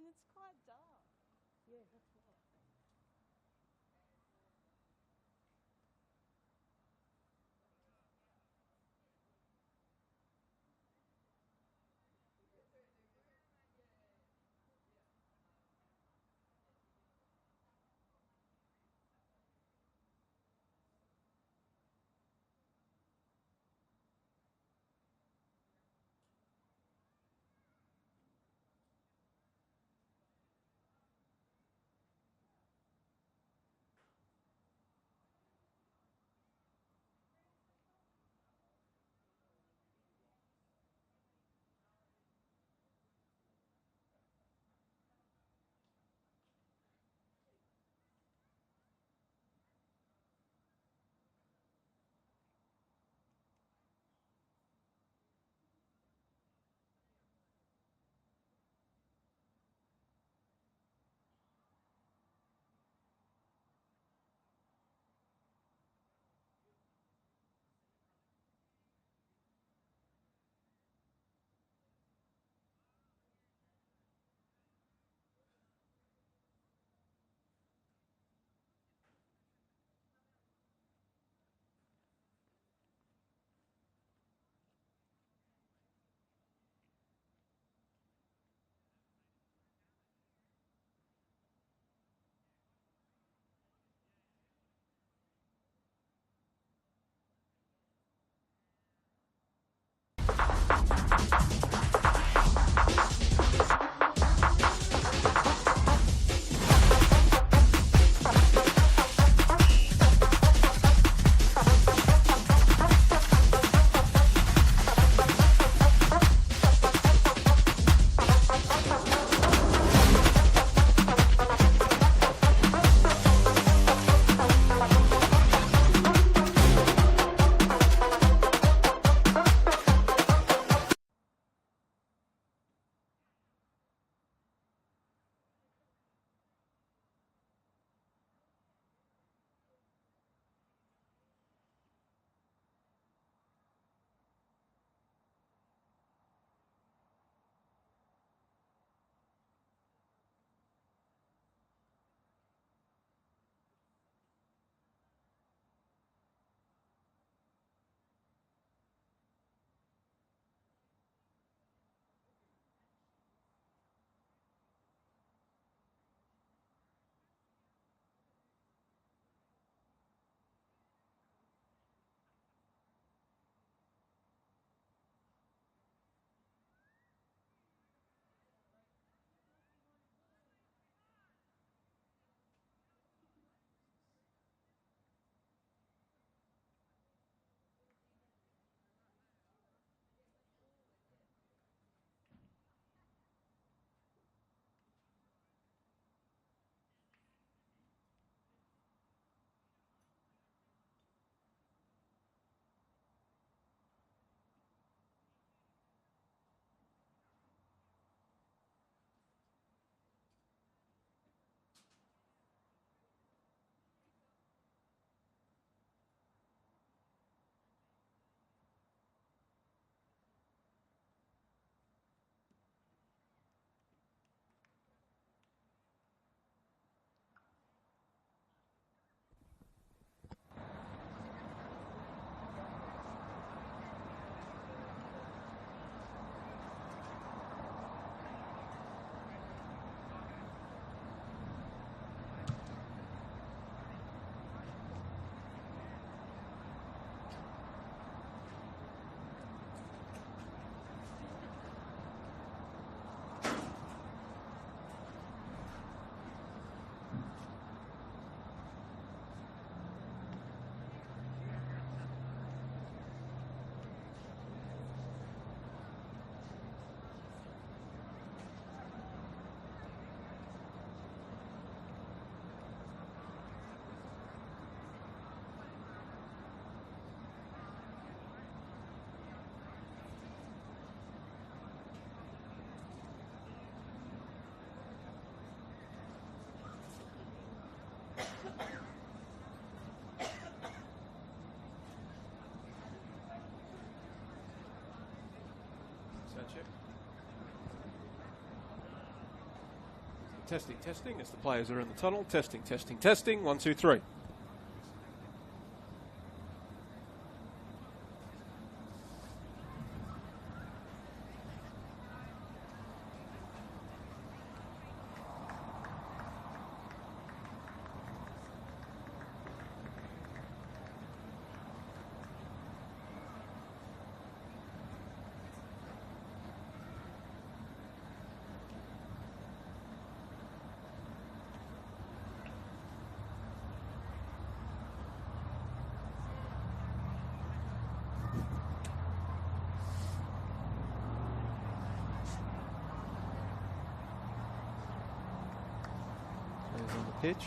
it's quite dark. Yeah, that's right. Sound check. Testing, testing, as the players are in the tunnel. Testing, testing, testing. 1, 2, 3. On the pitch.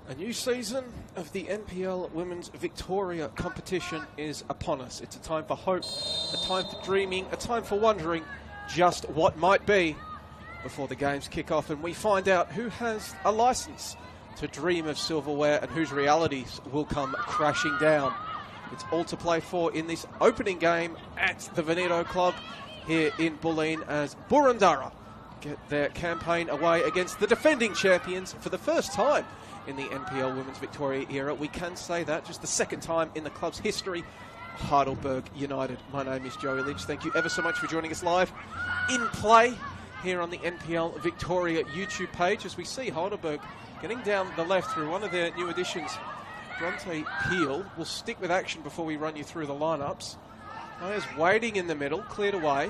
A new season of the NPL Women's Victoria competition is upon us. It's a time for hope, a time for dreaming, a time for wondering just what might be before the games kick off and we find out who has a license to dream of silverware and whose realities will come crashing down. It's all to play for in this opening game at the Veneto Club here in Bulleen as Boroondara get their campaign away against the defending champions for the first time in the NPL Women's Victoria era. We can say that, just the second time in the club's history, Heidelberg United. My name is Joey Lynch. Thank you ever so much for joining us live in play here on the NPL Victoria YouTube page as we see Heidelberg getting down the left through one of their new additions. Bronte Peel will stick with action before we run you through the lineups. Players waiting in the middle, cleared away.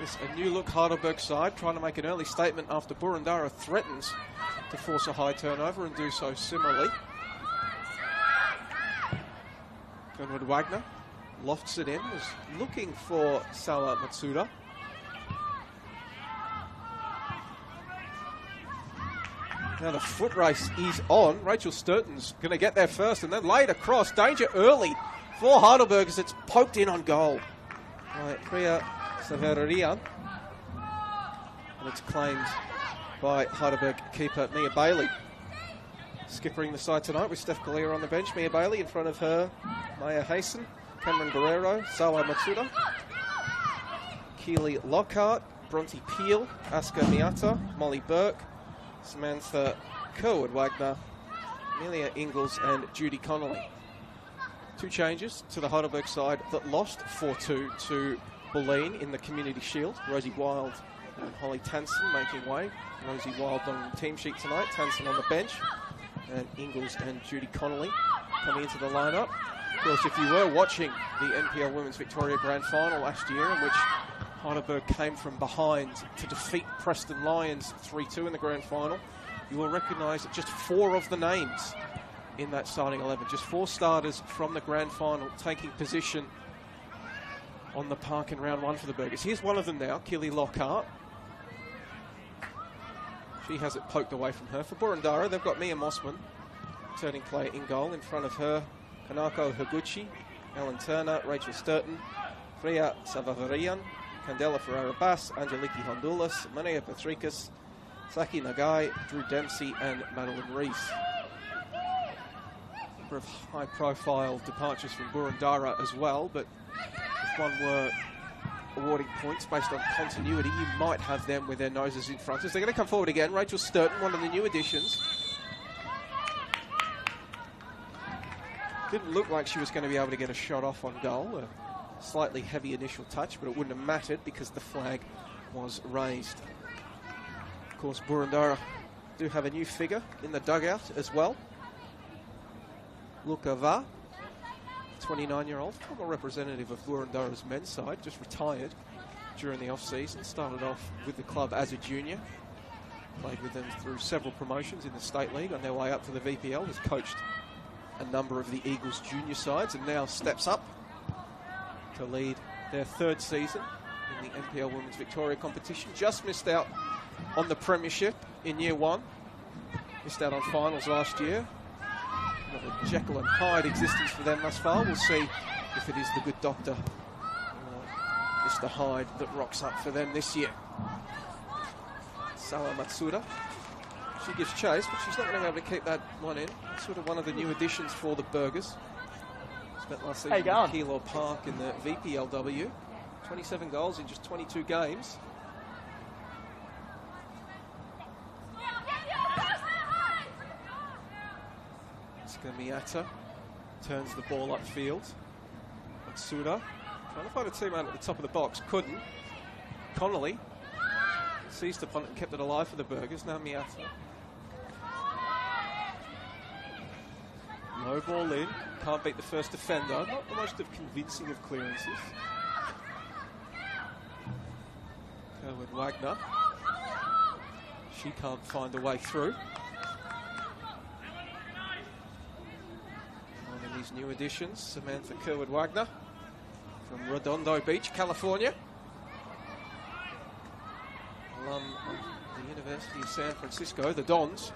It's a new look Heidelberg side trying to make an early statement after Boroondara threatens to force a high turnover and do so similarly. Gunwood Wagner lofts it in, was looking for Sawa Matsuda. Now the foot race is on. Rachel Sturton's going to get there first and then laid across. Danger early for Heidelberg as it's poked in on goal by Priya Savararian. And it's claimed by Heidelberg keeper Mia Bailey. Skippering the side tonight with Steph Galea on the bench. Mia Bailey in front of her, Maya Hasten, Cameron Guerrero, Sawa Matsuda, Keely Lockhart, Bronte Peel, Asuka Miata, Molly Burke, Samantha Kerwood-Wagner, Amelia Ingalls and Judy Connolly. Two changes to the Heidelberg side that lost 4-2 to Bulleen in the Community Shield. Rosie Wild and Holly Tanson making way. Rosie Wild on the team sheet tonight, Tanson on the bench, and Ingalls and Judy Connolly coming into the lineup. Of course, if you were watching the NPL Women's Victoria Grand Final last year, in which Heidelberg came from behind to defeat Preston Lions 3-2 in the grand final. You will recognise that just 4 of the names in that starting 11, just 4 starters from the grand final taking position on the park in round 1 for the Burgers. Here's one of them now, Keely Lockhart. She has it poked away from her. For Boroondara, they've got Mia Mossman, turning player in goal. In front of her, Kanako Higuchi, Ellen Turner, Rachel Sturton, Freya Savavarian, Candela Ferreira-Bass, Angeliki Hondulas, Manea Patrikas, Saki Nagai, Drew Dempsey and Madeline Reese. A number of high-profile departures from Boroondara as well, but if one were awarding points based on continuity, you might have them with their noses in front. So they're going to come forward again. Rachel Sturton, one of the new additions. Didn't look like she was going to be able to get a shot off on goal. A slightly heavy initial touch, but it wouldn't have mattered because the flag was raised. Of course, Boroondara do have a new figure in the dugout as well. Luka Va, 29-year-old, former representative of Boroondara's men's side, just retired during the off-season. Started off with the club as a junior. Played with them through several promotions in the State League on their way up to the VPL. Has coached a number of the Eagles junior sides and now steps up to lead their 3rd season in the NPL Women's Victoria competition. Just missed out on the premiership in year 1. Missed out on finals last year. Another Jekyll and Hyde existence for them thus far. We'll see if it is the good doctor, Mr. Hyde, that rocks up for them this year. Sawa Matsuda. She gives chase, but she's not going to be able to keep that one in. Sort of one of the new additions for the Burgers. Spent last season at Keilor Park in the VPLW. 27 goals in just 22 games. Miata turns the ball upfield. Matsuda trying to find a teammate at the top of the box. Couldn't. Connolly seized upon it and kept it alive for the Burgers. Now Miata. Low ball in. Can't beat the first defender. Not the most convincing of clearances. Kerwin Wagner. She can't find a way through. One of these new additions, Samantha Kerwood-Wagner from Redondo Beach, California. Alum of the University of San Francisco, the Dons.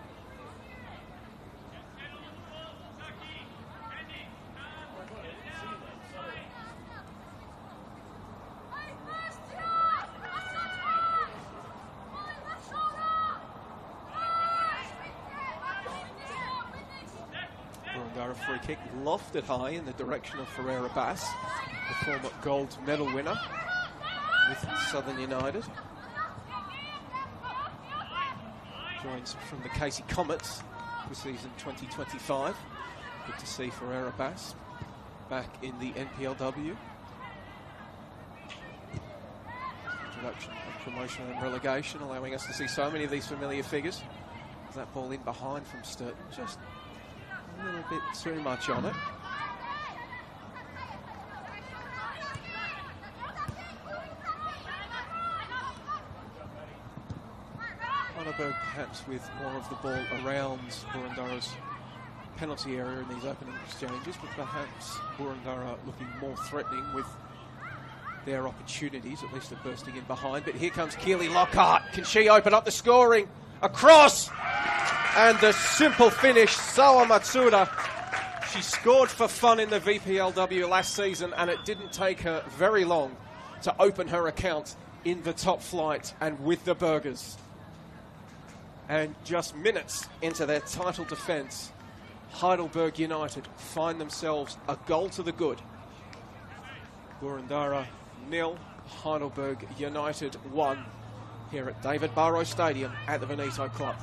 Free kick lofted high in the direction of Ferreira-Bass, the former gold medal winner with Southern United. Joins from the Casey Comets for season 2025. Good to see Ferreira-Bass back in the NPLW. Introduction of promotion and relegation, allowing us to see so many of these familiar figures. That ball in behind from Sturton, just a little bit too much on it. Heidelberg perhaps with more of the ball around Boroondara's penalty area in these opening exchanges, but perhaps Boroondara looking more threatening with their opportunities, at least of bursting in behind. But here comes Keely Lockhart. Can she open up the scoring? Across! And the simple finish, Sawa Matsuda. She scored for fun in the VPLW last season, and it didn't take her very long to open her account in the top flight and with the Burgers. And just minutes into their title defence, Heidelberg United find themselves a goal to the good. Boroondara 0, Heidelberg United 1 here at David Barrow Stadium at the Veneto Club.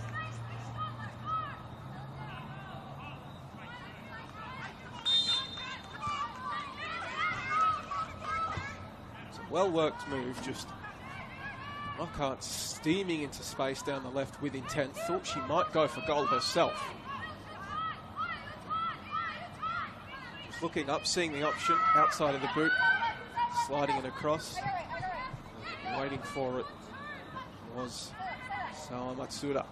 Well-worked move, just Lockhart steaming into space down the left with intent. Thought she might go for goal herself. Just looking up, seeing the option outside of the boot, sliding it across. waiting for it was Sawa Matsuda.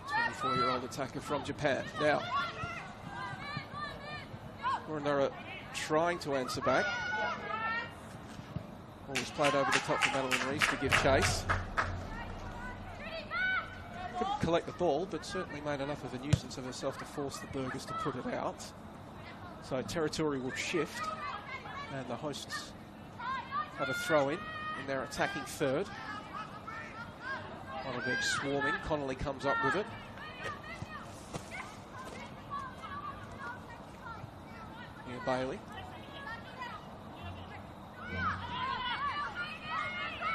24-year-old attacker from Japan. Now, Boroondara trying to answer back. Always played over the top for Madeline Rees to give chase. Couldn't collect the ball, but certainly made enough of a nuisance of herself to force the Burgers to put it out. So territory will shift, and the hosts have a throw in their attacking third. Heidelberg swarming. Connolly comes up with it. Here, Bailey.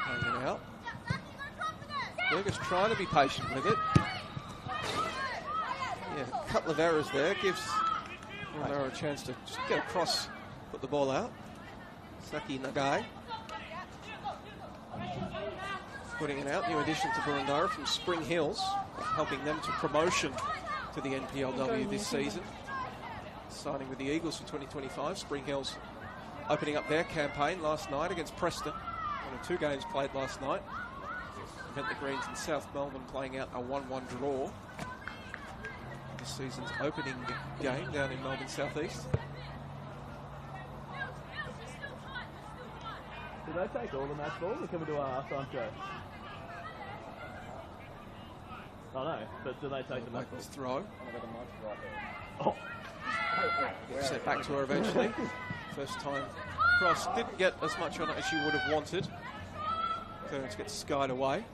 Hanging out. Burgers trying to be patient with it. Yeah, a couple of errors there. Gives Boroondara a chance to just get across, put the ball out. Saki Nagai. Putting it out. New addition to Boroondara from Spring Hills, helping them to promotion to the NPLW this season. Signing with the Eagles for 2025. Spring Hills opening up their campaign last night against Preston. One of 2 games played last night. Event the Greens in South Melbourne playing out a 1-1 draw. This season's opening game down in Melbourne South East. Did they take all the match balls or can we do our half-time show? I know, but do they take the match balls? Throw. Oh. Set back to her eventually. First time cross. Didn't get as much on it as she would have wanted. Clearance gets skied away.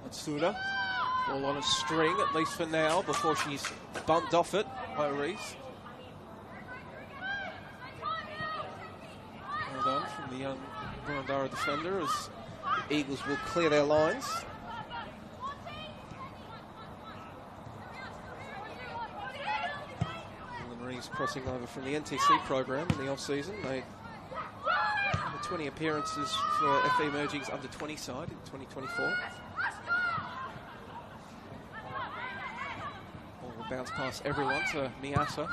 Matsuda, all on a string, at least for now, before she's bumped off it by Rees. Well done from the young Boroondara defender as the Eagles will clear their lines. And Rees crossing over from the NTC program in the off-season. They 20 appearances for FE Emerging's under-20 side in 2024. Bounce past everyone to Miyasa.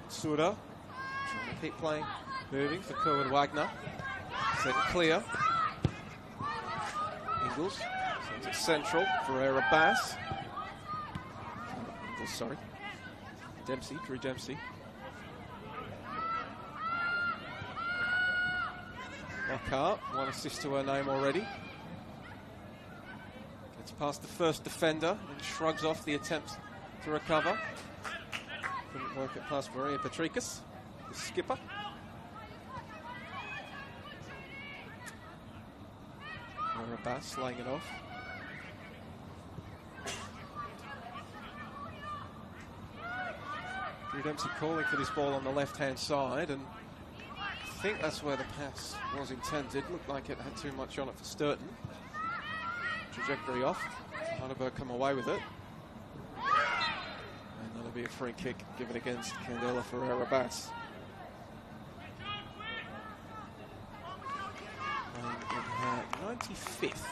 Suda trying to keep playing, moving for Kerwin Wagner. Set clear. Ingles sends it central. Ferreira Bass. Ingles, sorry. Dempsey, Drew Dempsey. Lockhart, 1 assist to her name already. Gets past the first defender and shrugs off the attempt to recover. Couldn't work it past Maria Patrikas, the skipper. Bass laying it off. Drew Dempsey calling for this ball on the left-hand side, and I think that's where the pass was intended. Looked like it had too much on it for Sturton. Trajectory off. Heidelberg come away with it. And that'll be a free kick given against Candela Ferreira Bass. In her 95th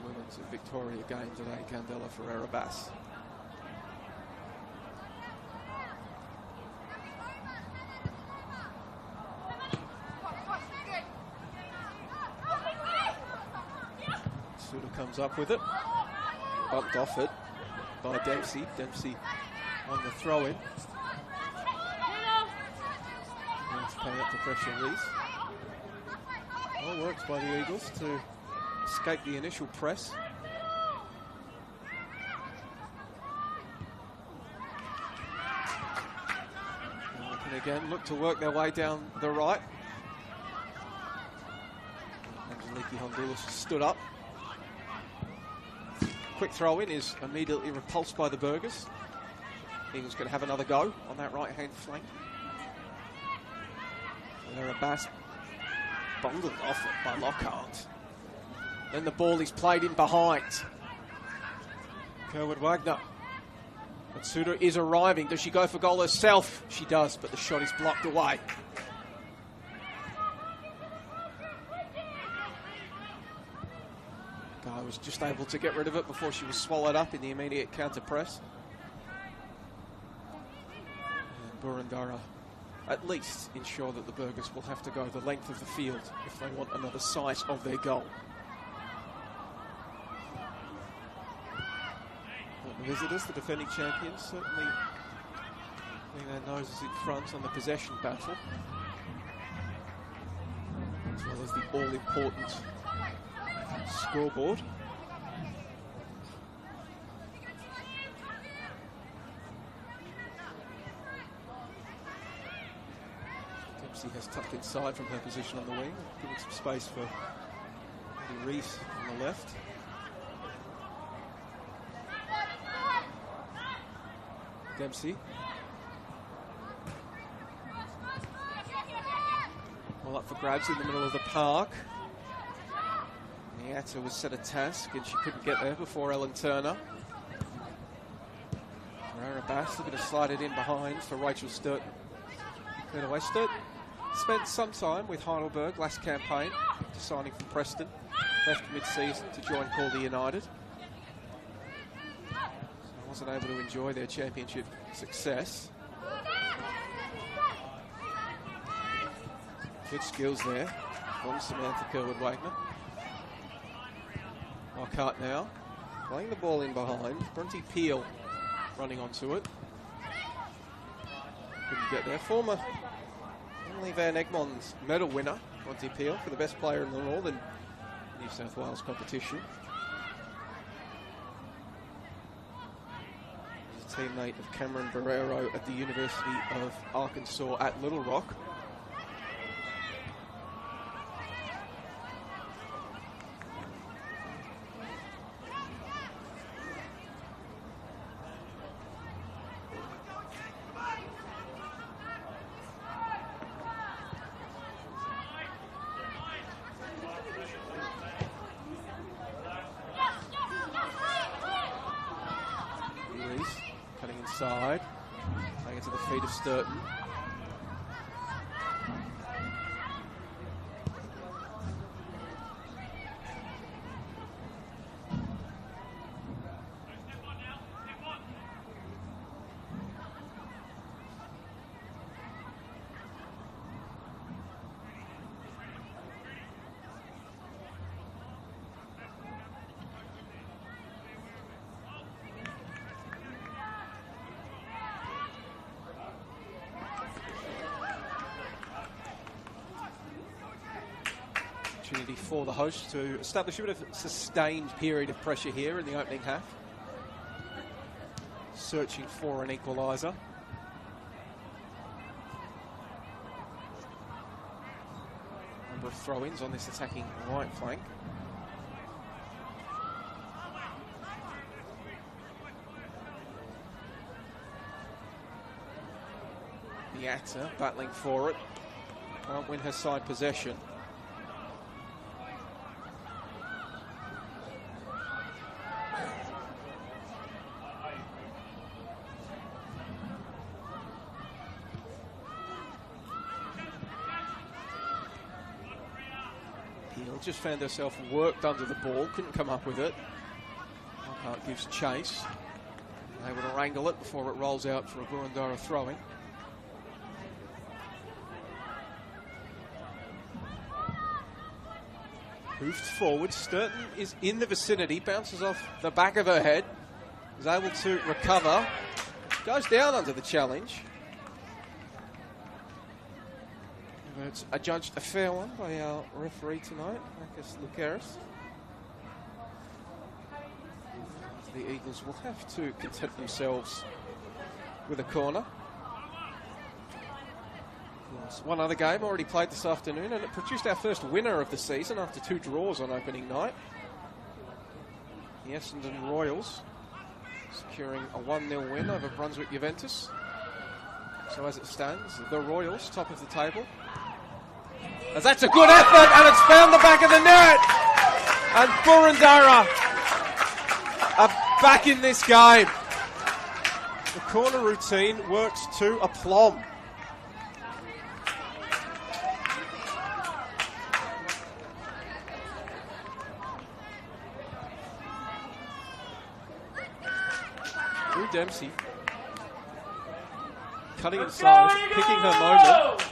Women's Victoria game today, Candela Ferreira Bass. Suda comes up with it, bumped off it by Dempsey. Dempsey on the throw-in. Let's play up to pressure Rees. All works by the Eagles to escape the initial press. And again, look to work their way down the right. Angeliki Honduras stood up. Quick throw-in is immediately repulsed by the Burgers. Eagles going to have another go on that right-hand flank. There a Bass bundled off it by Lockhart. Then the ball is played in behind. Kerwood Wagner. Matsuda is arriving. Does she go for goal herself? She does, but the shot is blocked away. Guy was just able to get rid of it before she was swallowed up in the immediate counter press. And Boroondara at least ensure that the Burgers will have to go the length of the field if they want another sight of their goal. But the visitors, the defending champions, certainly putting their noses in front on the possession battle, as well as the all-important scoreboard. Dempsey has tucked inside from her position on the wing, giving some space for Reese on the left. Dempsey. Well, up for grabs in the middle of the park. Niata was set a task and she couldn't get there before Ellen Turner. Ferreira Bass looking to slide it in behind for Rachel Sturton. Cleared away. Sturton spent some time with Heidelberg last campaign, after signing from Preston. Left mid-season to join Calder United. So wasn't able to enjoy their championship success. Good skills there from Samantha Kerwood Wagner. Lockhart now, playing the ball in behind. Bronte Peel running onto it. Couldn't get there. Former Emily Van Egmond's medal winner, Bronte Peel, for the best player in the Northern New South Wales competition. He's a teammate of Cameron Barrero at the University of Arkansas at Little Rock. Cutting inside, playing it to the feet of Sturton. Opportunity for the host to establish a bit of a sustained period of pressure here in the opening half. Searching for an equaliser. Number of throw-ins on this attacking right flank. Niata battling for it. Can't win her side possession. Just found herself worked under the ball, couldn't come up with it. Lockhart gives chase. Able to wrangle it before it rolls out for a Boroondara throwing. Hoofed forward. Sturton is in the vicinity, bounces off the back of her head, is able to recover, goes down under the challenge. It's adjudged a fair one by our referee tonight, Marcus Lucaris. The Eagles will have to content themselves with a corner. One other game already played this afternoon, and it produced our first winner of the season after 2 draws on opening night. The Essendon Royals securing a 1-0 win over Brunswick Juventus. So as it stands, the Royals top of the table. As that's a good effort, and it's found the back of the net. And Boroondara, a back in this game. The corner routine works to aplomb. Drew Dempsey cutting inside, picking her moment,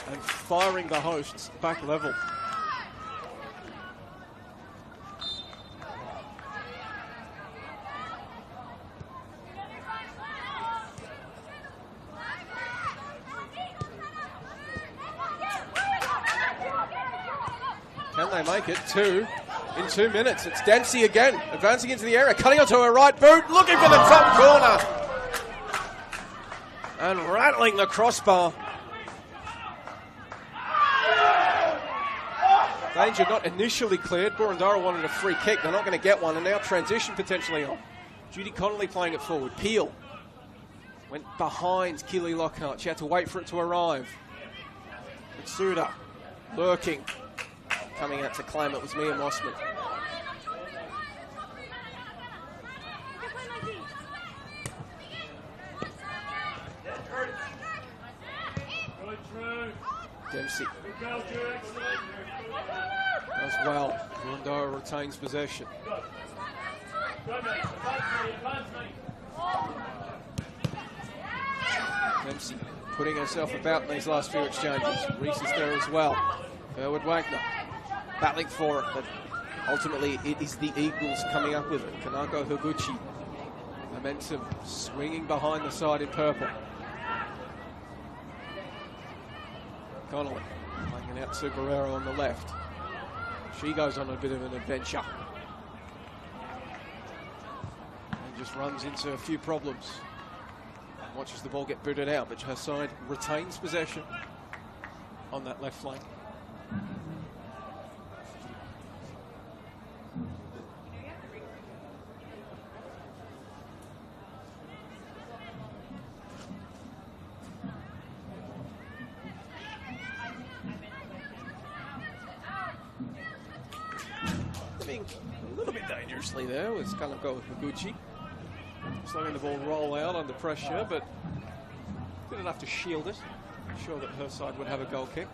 and firing the hosts back level. Can they make it? In 2 minutes. It's Dempsey again, advancing into the area, cutting onto her right boot, looking for the top corner. And rattling the crossbar. Danger not initially cleared. Boroondara wanted a free kick. They're not going to get one, and now transition potentially on. Judy Connolly playing it forward. Peel went behind Keely Lockhart. She had to wait for it to arrive. Mitsuda lurking. Coming out to claim it was Mia Mossman. Dempsey as well. Boroondara retains possession. Dempsey putting herself about in these last few exchanges. Reese is there as well. Berwood Wagner battling for it, but ultimately it is the Eagles coming up with it. Kanako Higuchi, momentum swinging behind the side in purple. Connolly playing it out to Guerrero on the left. She goes on a bit of an adventure and just runs into a few problems. Watches the ball get booted out, but her side retains possession on that left flank. A little bit dangerously there with Kanako Higuchi. Just letting the ball roll out under pressure, but good enough to shield it. Sure that her side would have a goal kick.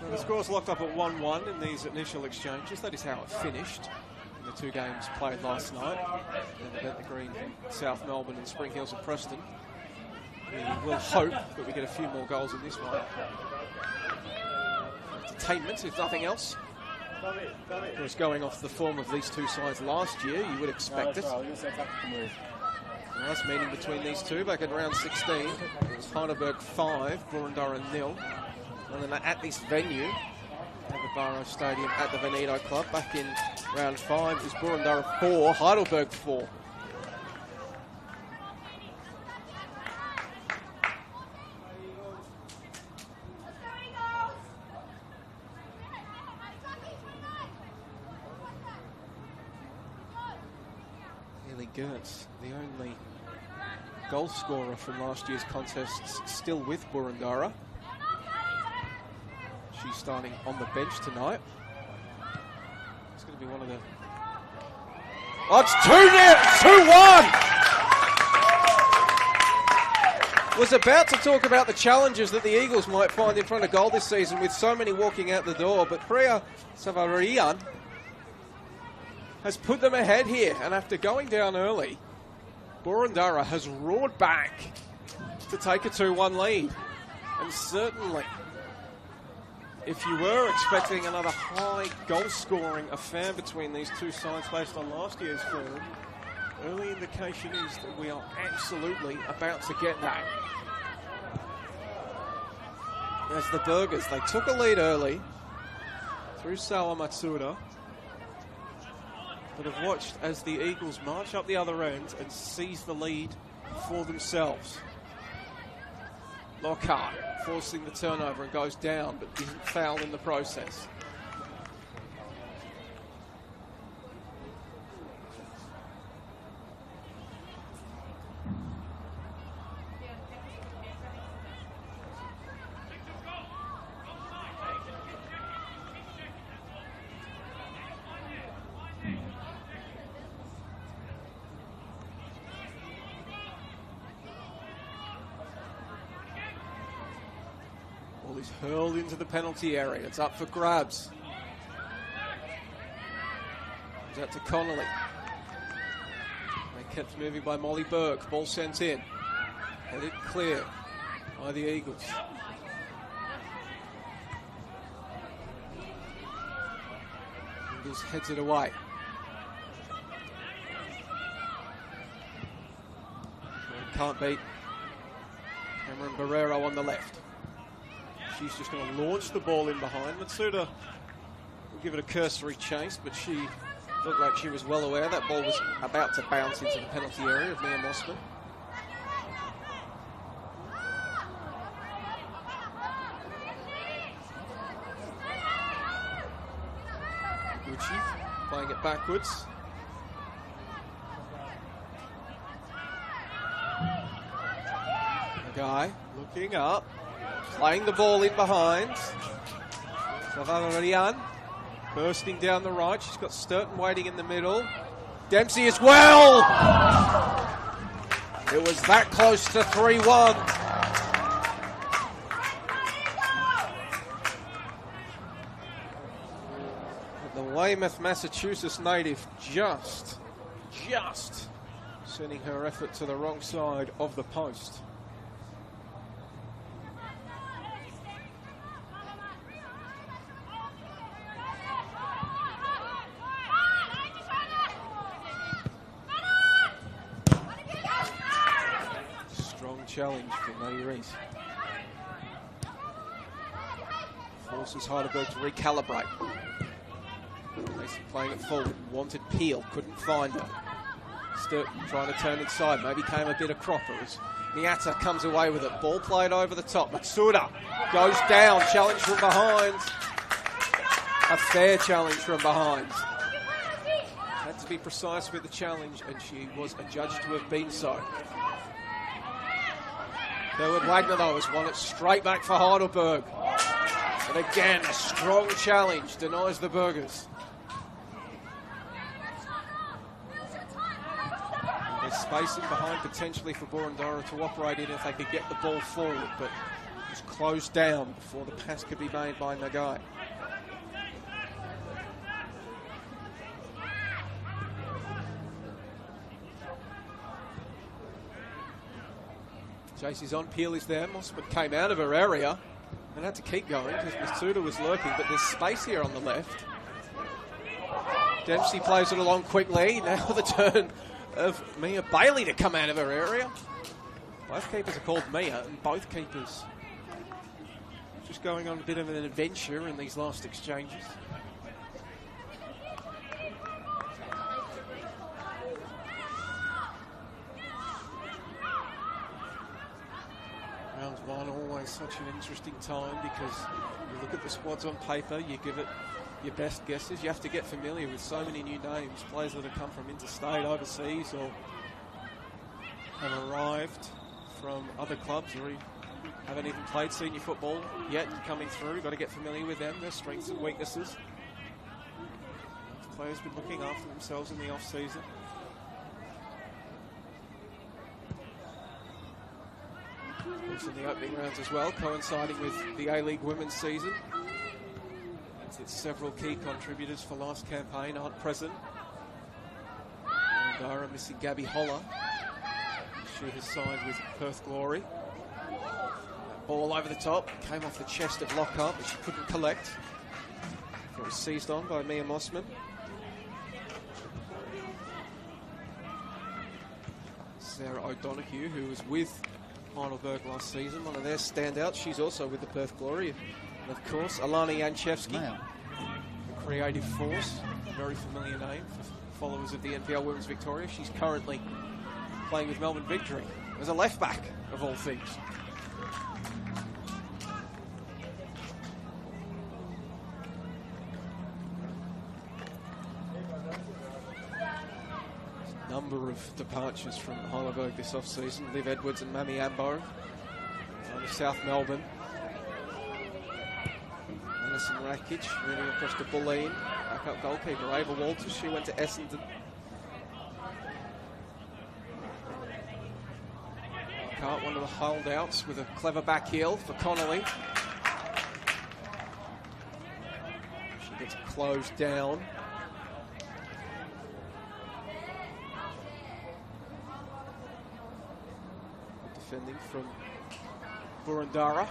Now the score's locked up at 1-1 in these initial exchanges. That is how it finished in the two games played last night. And Bentleigh Green, South Melbourne, and Spring Hills and Preston. We will hope that we get a few more goals in this one. Entertainment, if nothing else. It was going off the form of these two sides last year, you would expect it. Last meeting between these two back at round 16. It was Heidelberg 5, Boroondara 0. And then at this venue, at the Barrow Stadium at the Veneto Club, back in round 5, it was Boroondara 4, Heidelberg 4. Gertz, the only goal scorer from last year's contests, still with Boroondara. She's starting on the bench tonight. It's going to be one of the... Oh, it's 2-1! Was about to talk about the challenges that the Eagles might find in front of goal this season with so many walking out the door, but Priya Savarian has put them ahead here, and after going down early, Boroondara has roared back to take a 2-1 lead. And certainly, if you were expecting another high goal-scoring affair between these two sides based on last year's form, early indication is that we are absolutely about to get that. As the Burgers, they took a lead early through Sawa Matsuda, but have watched as the Eagles march up the other end and seize the lead for themselves. Lockhart forcing the turnover and goes down, but isn't fouled in the process. ball is hurled into the penalty area. It's up for grabs. Comes out to Connolly. They kept moving by Molly Burke. Ball sent in. Headed clear by the Eagles. Eagles heads it away. Can't beat Cameron Barrero on the left. She's just going to launch the ball in behind. Matsuda will give it a cursory chase, but she looked like she was well aware that ball was about to bounce into the penalty area of Mia Mossman. Gucci playing it backwards. Guy looking up, playing the ball in behind. Savannah Rian bursting down the right. She's got Sturton waiting in the middle. Dempsey as well. It was that close to 3-1. The Weymouth, Massachusetts native just sending her effort to the wrong side of the post. Challenge for Maddie Reese. Forces Heidelberg to recalibrate. Mason playing it forward. Wanted Peel, couldn't find her. Sturton trying to turn inside. Maybe came a bit of croppers. Miata comes away with it. Ball played over the top. Matsuda goes down. Challenge from behind. A fair challenge from behind. Had to be precise with the challenge, and she was adjudged to have been so. Herwood Wagner, though, has won it straight back for Heidelberg. And again, a strong challenge denies the Burgers. There's space in behind potentially for Boroondara to operate in if they could get the ball forward, but it was closed down before the pass could be made by Nagai. Chase is on, Peel is there. Mossman came out of her area and had to keep going because Matsuda was lurking, but there's space here on the left. Dempsey plays it along quickly. Now the turn of Mia Bailey to come out of her area. Both keepers are called Mia, and both keepers just going on a bit of an adventure in these last exchanges. Round one, always such an interesting time because you look at the squads on paper, you give it your best guesses. You have to get familiar with so many new names, players that have come from interstate, overseas, or have arrived from other clubs or haven't even played senior football yet coming through. Got to get familiar with them, their strengths and weaknesses. Players been looking after themselves in the off-season. Also in the opening rounds as well, coinciding with the A-League women's season. It's several key contributors for last campaign aren't present. Boroondara missing Gabby Holler. She has signed with Perth Glory. That ball over the top, came off the chest of Lockhart, but she couldn't collect. It was seized on by Mia Mossman. Sarah O'Donoghue, who was with Heidelberg last season, one of their standouts. She's also with the Perth Glory. And of course, Alana Janchevsky, a creative force, a very familiar name for followers of the NPL Women's Victoria. She's currently playing with Melbourne Victory as a left back, of all things. Number of departures from Heidelberg this off-season. Liv Edwards and Mami Ambo out of South Melbourne. Alison Rakic moving across to Bulleen. Backup goalkeeper Ava Walters, she went to Essendon. Cart, one of the holdouts with a clever back heel for Connolly. closed down. Defending from Boroondara.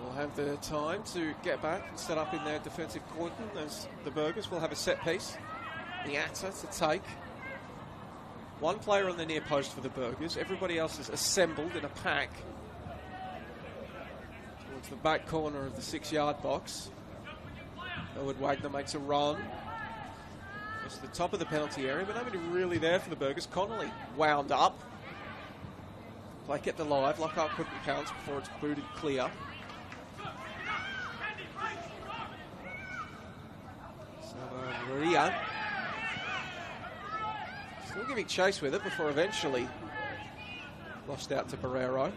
Will have the time to get back and set up in their defensive cordon as the Burgers will have a set piece. The Atta to take. One player on the near post for the Burgers. Everybody else is assembled in a pack towards the back corner of the 6-yard box. Elwood Wagner makes a run. It's the top of the penalty area, but nobody really there for the Burgers. Connolly wound up. Play kept alive. Lockhart couldn't pounce before it's booted clear. Maria still giving chase with it before eventually lost out to Barrero.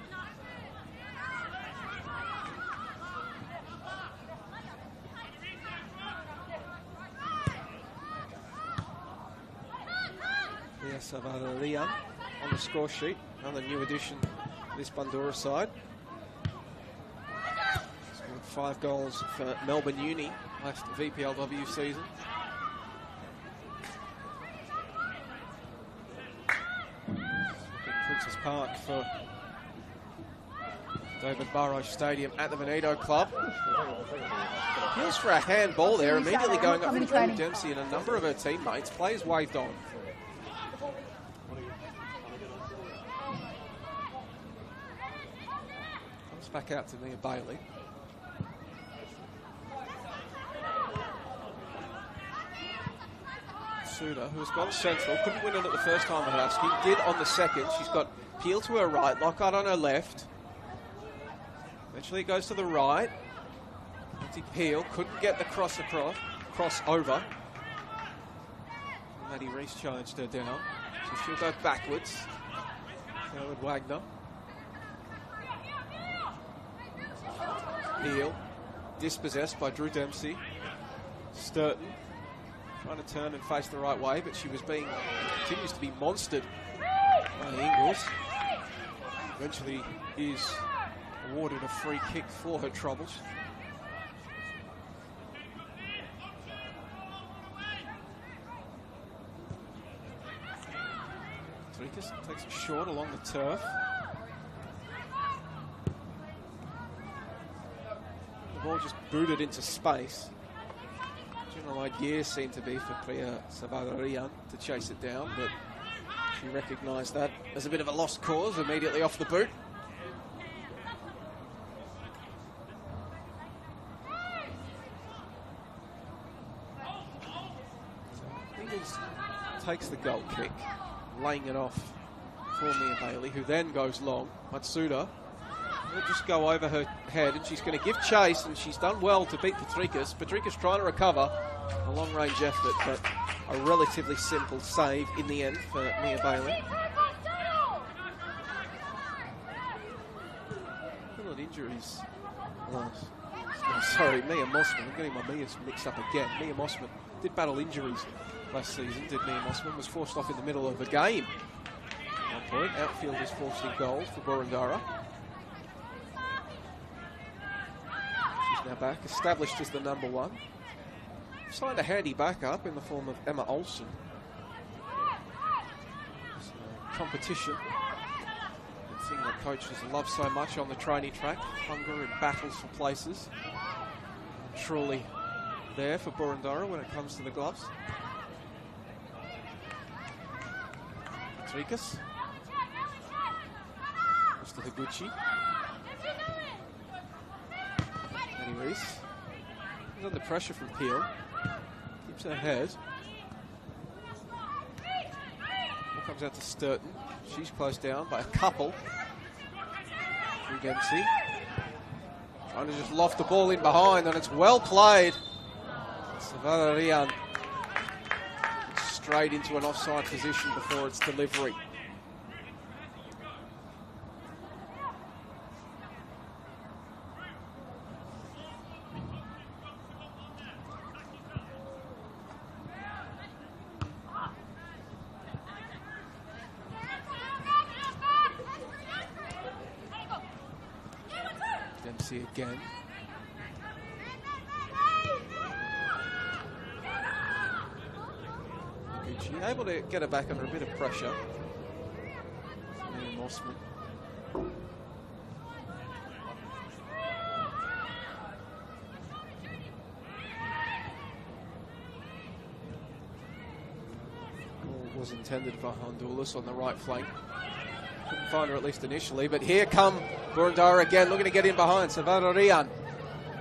Savalaria on the score sheet, another new addition to this Bundoora side. Scored 5 goals for Melbourne Uni last VPLW season. Princes Park for David Burrows Stadium at the Veneto Club. Appeals for a handball there, immediately going up for Drew Dempsey and a number of her teammates. Players waved on. Comes back out to Mia Bailey. Suda, who has gone central, couldn't win on it the first time at Husky, did on the second. She's got Peel to her right, Lockhart on her left. Eventually it goes to the right. Peel couldn't get the cross over. Maddie Reese challenged her down, so she'll go backwards. Elwood Wagner. Peel, dispossessed by Drew Dempsey. Sturton trying to turn and face the right way, but she was continues to be monstered by Ingles. Eventually is awarded a free kick for her troubles. Trikas takes it short along the turf. The ball just booted into space. General idea seemed to be for Priya Savadarian to chase it down, but she recognised that as a bit of a lost cause immediately off the boot. Ingles takes the goal kick, laying it off for Mia Bailey, who then goes long. Matsuda will just go over her head, and she's going to give chase, and she's done well to beat Patrikas. Patrikas trying to recover a long-range effort, but a relatively simple save in the end for Mia Bailey. Injuries. Sorry, Mia Mossman. I'm getting my Mia's mixed up again. Mia Mossman did battle injuries last season, did Mia Mossman. Was forced off in the middle of the game. At one point, outfielders forcing goals for Boroondara. She's now back, established as the number 1. Signed a handy backup in the form of Emma Olsen. So, competition. The thing that coaches love so much on the training track. Hunger and battles for places. Truly there for Boroondara when it comes to the gloves. Trikas. Mr. Higuchi. Maddie Reese. He's under pressure from Peel. Keeps her head. Ball comes out to Sturton. She's closed down by a couple. Drew Dempsey. Trying to just loft the ball in behind, and it's well played. Savadarian straight into an offside position before its delivery. Dempsey again. She able to get her back under a bit of pressure. Mossman. Ball was intended for Honduras on the right flank. Couldn't find her at least initially, but here come Boroondara again, looking to get in behind. Savarian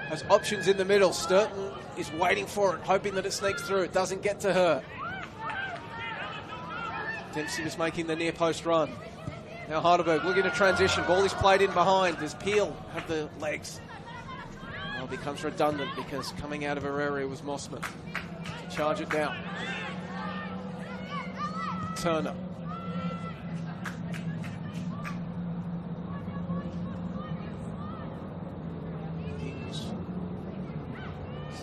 has options in the middle. Sturton is waiting for it, hoping that it sneaks through. It doesn't get to her. Dempsey was making the near post run. Now Heidelberg looking to transition. Ball is played in behind. Does Peel have the legs? Well, it becomes redundant because coming out of her area was Mossman. To charge it down. Turner. Eagles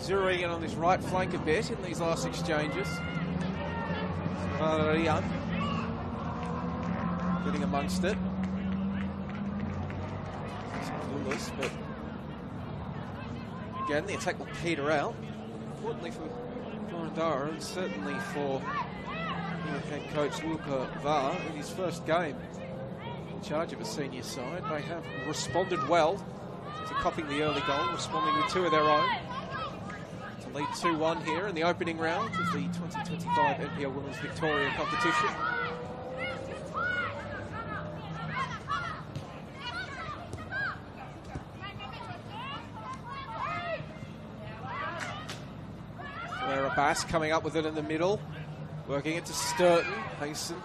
zeroing in on this right flank a bit in these last exchanges. Savarian getting amongst it. Clueless, but again, the attack will peter out. Importantly for Boroondara, and certainly for head coach Luca Var in his first game in charge of a senior side. They have responded well to copying the early goal, responding with two of their own to lead 2-1 here in the opening round of the 2025 NPL Women's Victoria competition. Bass coming up with it in the middle, working it to Sturton. Hasten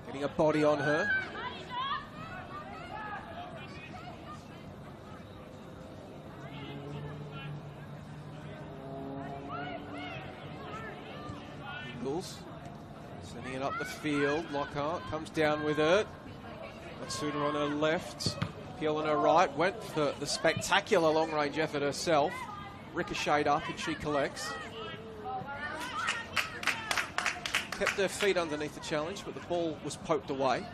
getting a body on her. Eagles sending it up the field. Lockhart comes down with it. Matsuda on her left, Peel on her right. Went for the spectacular long-range effort herself. Ricocheted up and she collects. Kept her feet underneath the challenge, but the ball was poked away.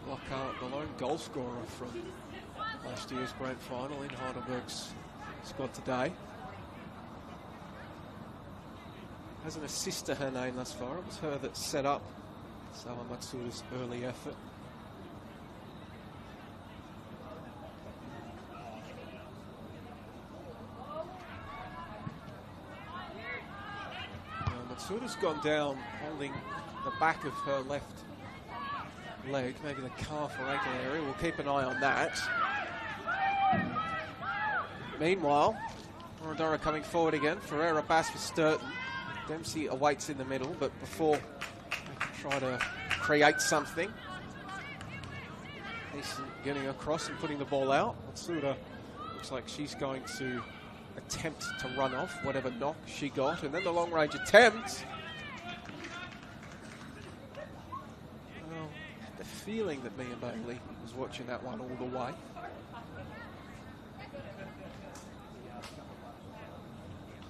Lockhart, the lone goal scorer from last year's grand final in Heidelberg's squad today. Has an assist to her name thus far. It was her that set up Sawa Matsuda's early effort. Now, Matsuda's gone down holding the back of her left leg, maybe the calf or ankle area. We'll keep an eye on that. Meanwhile, Boroondara coming forward again. Ferreira Bass for Sturton. Dempsey awaits in the middle, but before they can try to create something, he's getting across and putting the ball out. Matsuda looks like she's going to attempt to run off whatever knock she got, and then the long range attempt. Well, I had the feeling that Mia Bailey was watching that one all the way.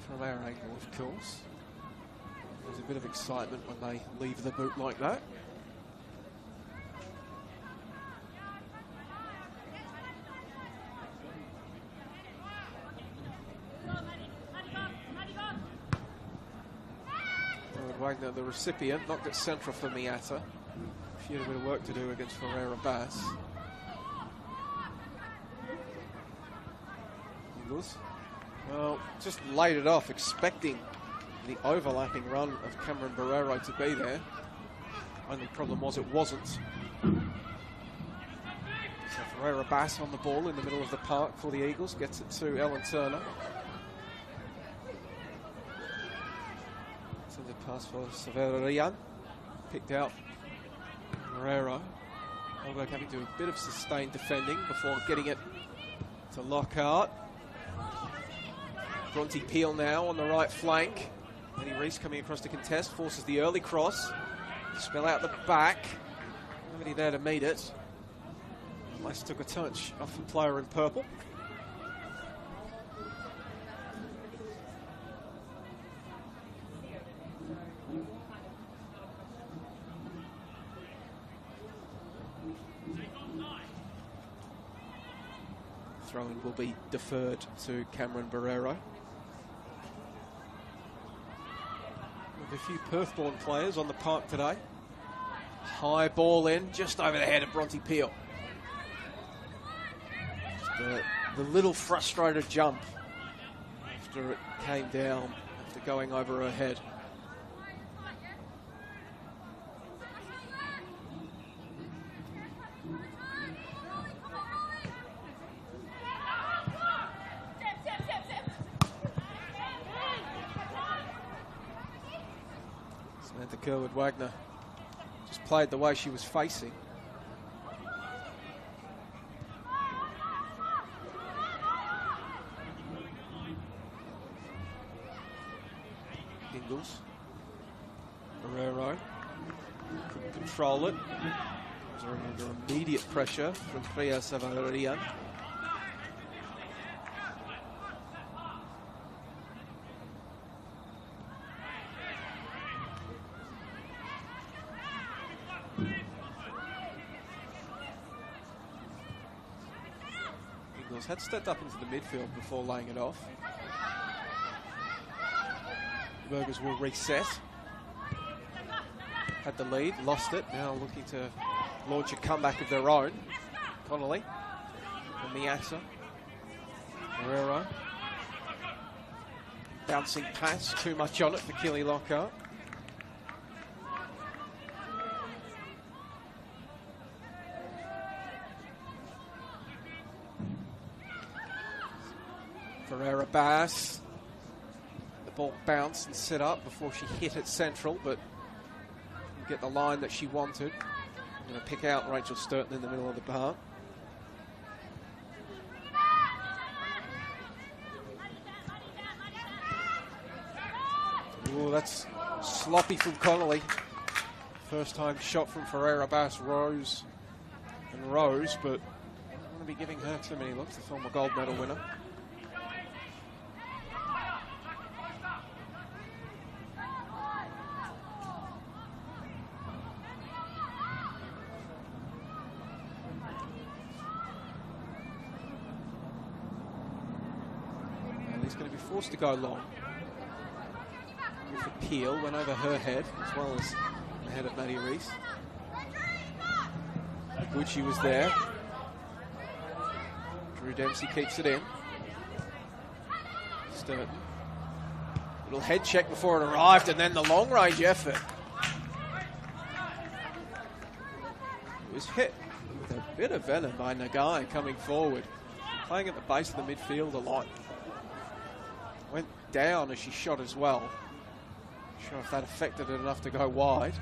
From our angle, of course. There's a bit of excitement when they leave the boot like that. Wagner, the recipient, knocked it central for Miata. She had a bit of work to do against Ferreira Bass. Eagles. Well, just laid it off, expecting the overlapping run of Cameron Barrero to be there. Only problem was it wasn't. So Ferreira Bass on the ball in the middle of the park for the Eagles. Gets it to Ellen Turner. Sends a pass for Savarian. Picked out Barrero. Heidelberg having to do a bit of sustained defending before getting it to Lockhart. Bronte Peel now on the right flank. Eddie Reese coming across to contest, forces the early cross. Spell out the back. Nobody there to meet it. Lace took a touch off the player in purple. Throw-in will be deferred to Cameron Barrero. With a few Perth-born players on the park today. High ball in, just over the head of Bronte Peel. The little frustrated jump after it came down, after going over her head. Samantha Kerwood-Wagner just played the way she was facing. Ingles. Barrero couldn't control it. Was under immediate pressure from Priya Savarian. Ingles had stepped up into the midfield before laying it off. Burgers will reset. Had the lead, lost it. Now looking to launch a comeback of their own. Connolly and Miasa. Barrero. Bouncing pass, too much on it for Keely Lockhart. Ferreira Bass. The ball bounced and set up before she hit it central, but didn't get the line that she wanted. I'm going to pick out Rachel Sturton in the middle of the park. Oh, that's sloppy from Connolly. First time shot from Ferreira Bass rose and rose, but I don't want to be giving her too many looks, the former gold medal winner. He's going to be forced to go long. With the peel, went over her head as well as the head of Maddie Reese. Gucci was there. Drew Dempsey keeps it in. Sturton. Little head check before it arrived, and then the long range effort. It was hit with a bit of venom by Nagai coming forward. Playing at the base of the midfield a lot. Went down as she shot as well. Not sure if that affected it enough to go wide.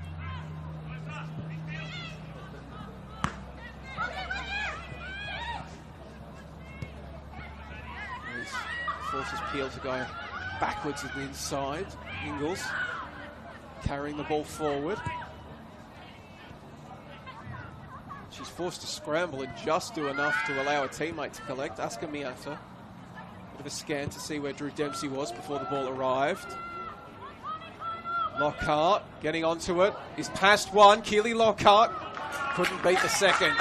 Reese forces Peel to go backwards at the inside. Ingles carrying the ball forward. She's forced to scramble and just do enough to allow a teammate to collect. Asuka Miata. Bit of a scan to see where Drew Dempsey was before the ball arrived. Lockhart getting onto it. Is past one. Keely Lockhart couldn't beat the second.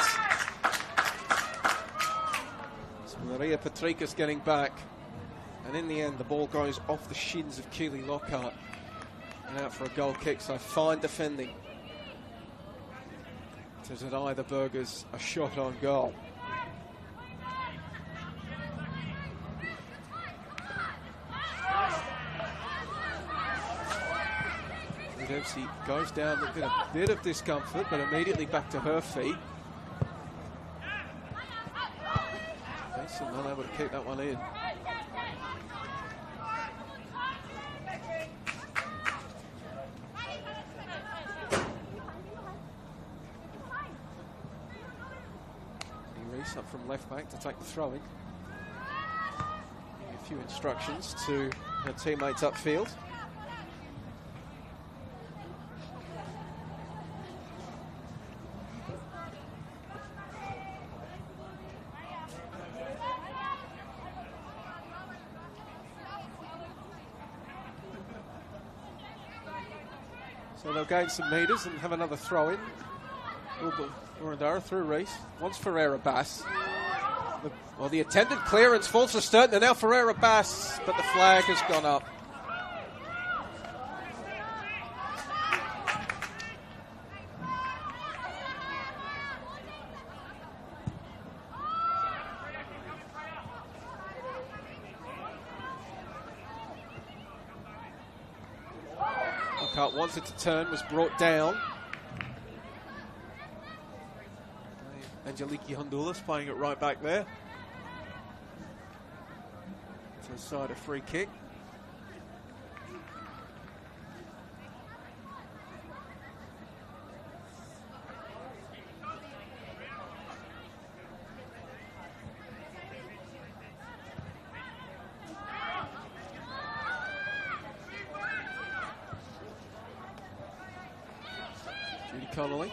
So Maria Patrikas getting back. And in the end, the ball goes off the shins of Keely Lockhart and out for a goal kick. So fine defending to deny the Burgers a shot on goal. Dempsey goes down with a bit of discomfort, but immediately back to her feet. Mason not able to keep that one in. Reese up from left back to take the throw-in. A few instructions to her teammates upfield. So they'll gain some metres and have another throw-in. Boroondara through Reese. Wants Ferreira Bass. The Well, the attended clearance falls for Sturton, and now Ferreira Bass, but the flag has gone up. Lockhart wanted to turn, was brought down. Angeliki Honduras playing it right back there. To the side, a free kick. Judy Connolly.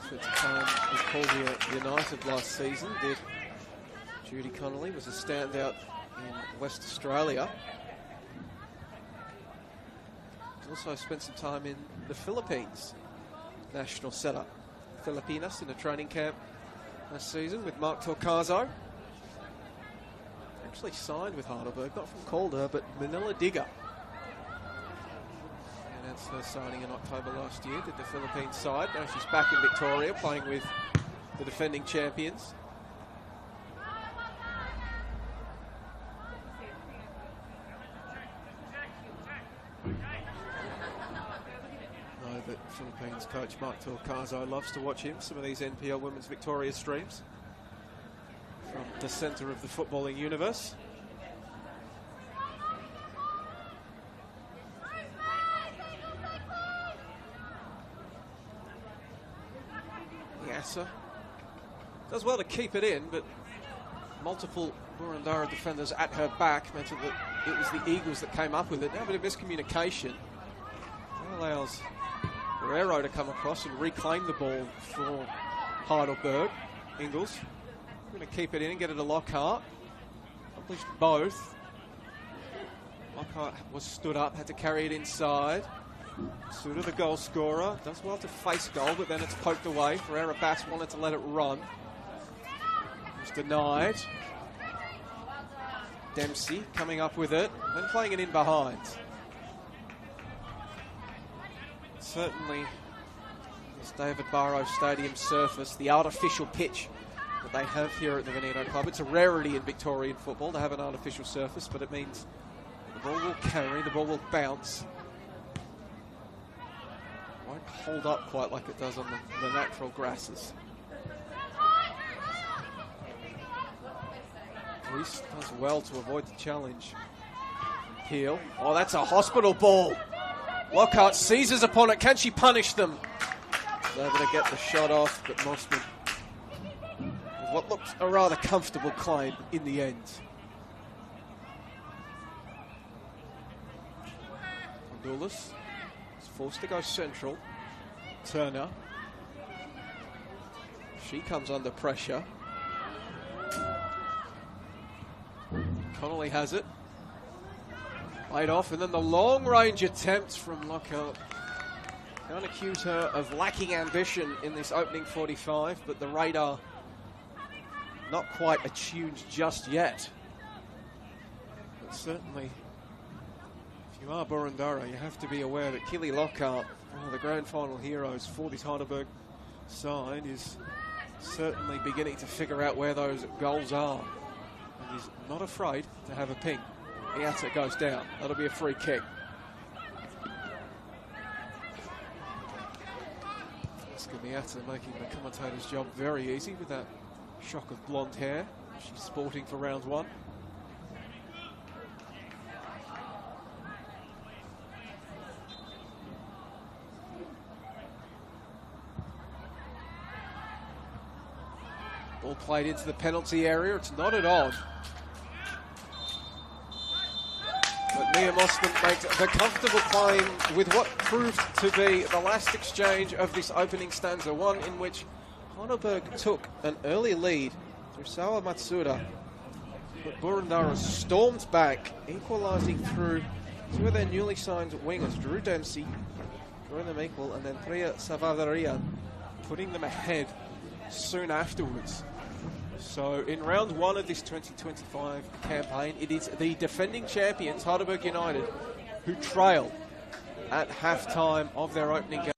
At the time with Colby United last season, did Judy Connolly, was a standout in West Australia. He's also spent some time in the Philippines national setup. Filipinas in a training camp last season with Mark Torcazo. Actually signed with Heidelberg, not from Calder, but Manila Digger. Announced her signing in October last year, did the Philippines side. Now she's back in Victoria playing with the defending champions. No, but Philippines coach Mark Torcazo loves to watch him, some of these NPL Women's Victoria streams from the centre of the footballing universe. Does well to keep it in, but multiple Boroondara defenders at her back meant that it was the Eagles that came up with it. Now a bit of miscommunication. That allows Guerrero to come across and reclaim the ball for Heidelberg. Ingles going to keep it in and get it to Lockhart. Accomplished both. Lockhart was stood up, had to carry it inside. Suda, the goal scorer, does well to face goal, but then it's poked away. Ferreira Bass wanted to let it run. It was denied. Dempsey coming up with it, then playing it in behind. Certainly, this David Barrow Stadium surface, the artificial pitch that they have here at the Veneno Club. It's a rarity in Victorian football to have an artificial surface, but it means the ball will carry, the ball will bounce. Won't hold up quite like it does on the natural grasses. Reese does well to avoid the challenge. Peel. Oh, that's a hospital ball. Lockhart seizes upon it. Can she punish them? Able to get the shot off, but Mossman with what looks a rather comfortable claim in the end. Honduras is forced to go central. Turner. She comes under pressure. Connolly has it. Played off, and then the long-range attempt from Lockhart. Can't accuse her of lacking ambition in this opening 45, but the radar not quite attuned just yet. But certainly, if you are Boroondara, you have to be aware that Killy Lockhart, one of the grand final heroes for this Heidelberg side, is certainly beginning to figure out where those goals are. And is not afraid to have a ping. Miata goes down. That'll be a free kick. Miata making the commentator's job very easy with that shock of blonde hair she's sporting for round one. Ball played into the penalty area. It's not at odd. But Mia Mossman makes the comfortable claim with what proved to be the last exchange of this opening stanza, one in which Heidelberg took an early lead through Sawa Matsuda. But Boroondara stormed back, equalising through two of their newly signed wingers, Drew Dempsey, drawing them equal, and then Priya Savadarian putting them ahead soon afterwards. So in round one of this 2025 campaign, it is the defending champions, Heidelberg United, who trail at halftime of their opening game.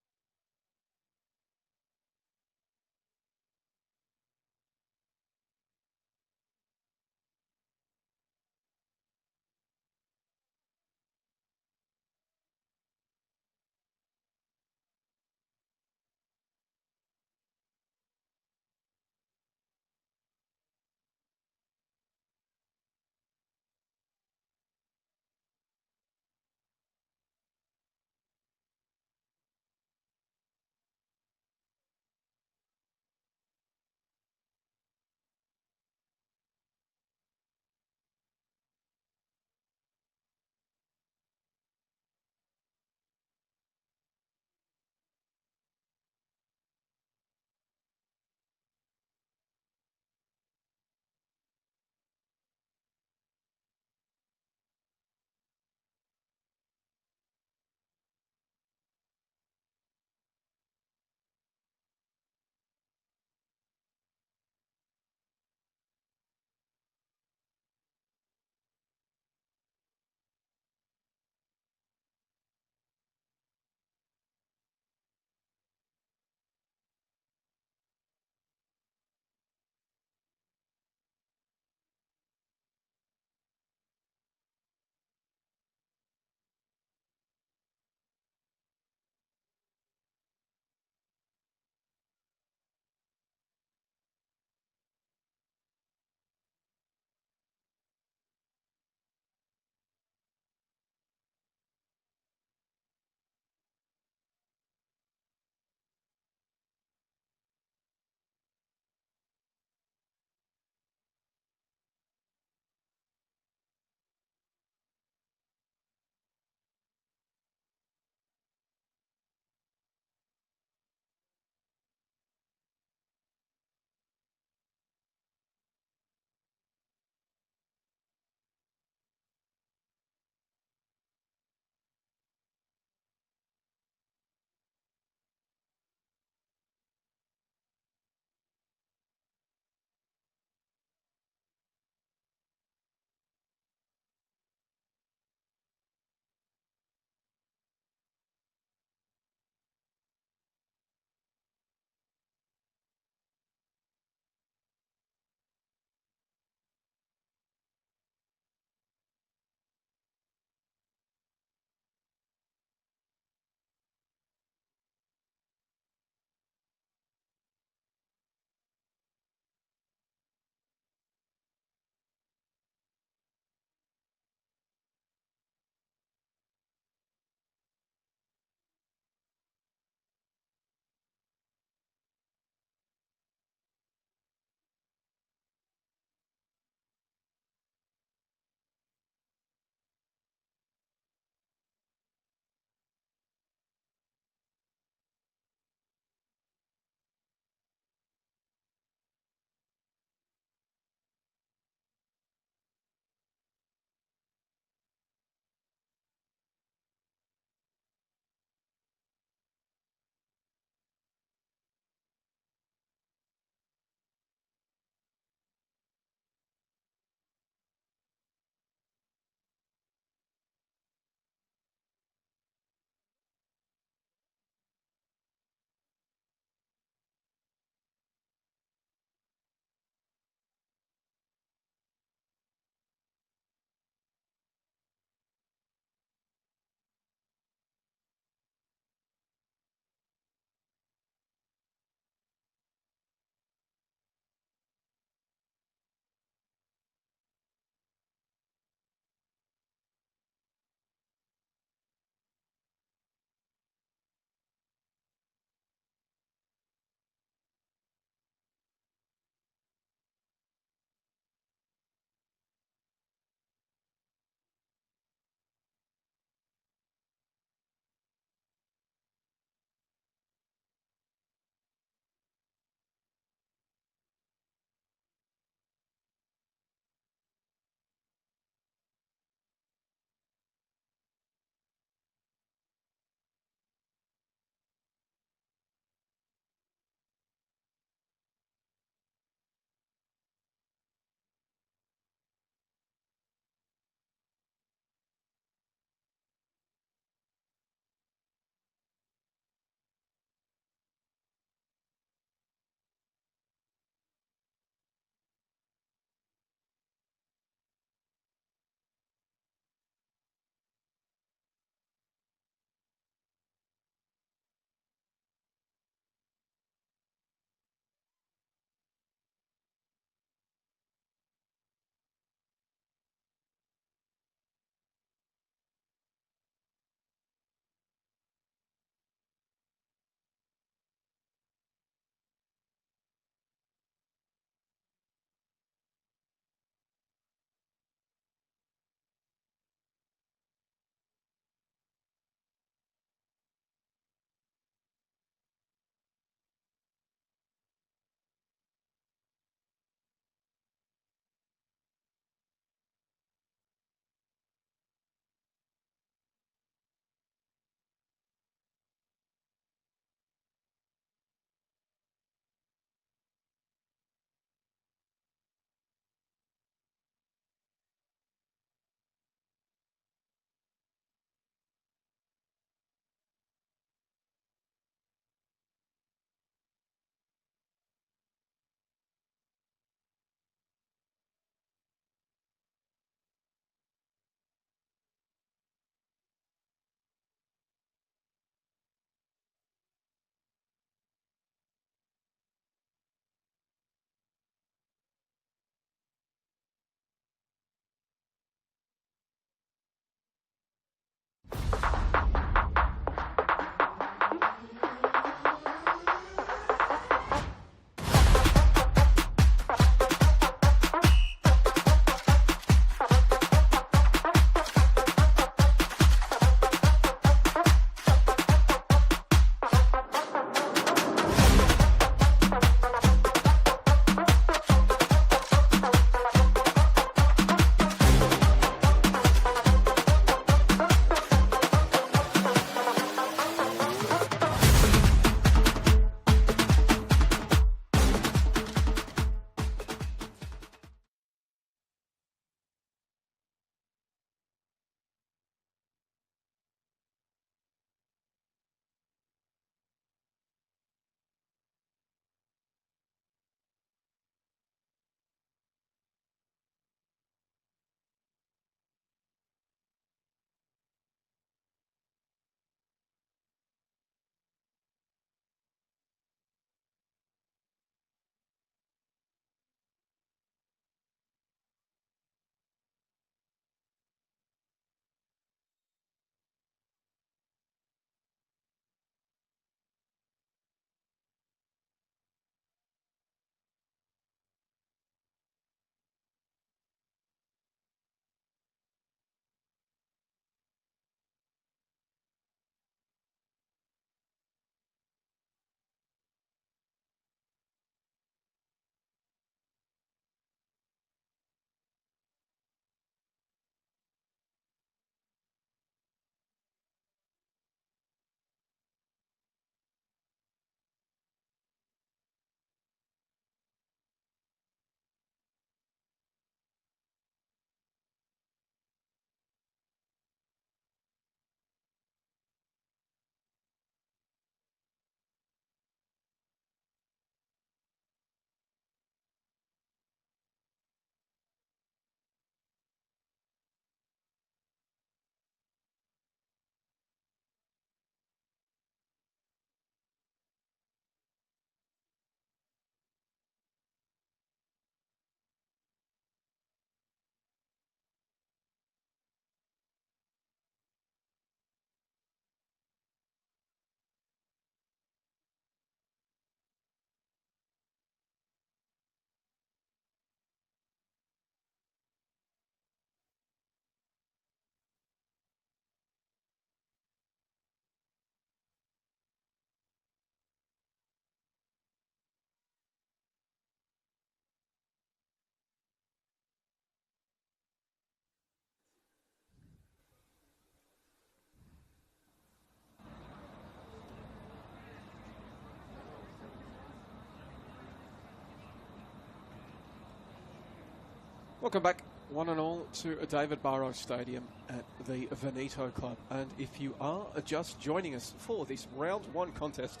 Welcome back, one and all, to a David Barrow Stadium at the Veneto Club. And if you are just joining us for this round one contest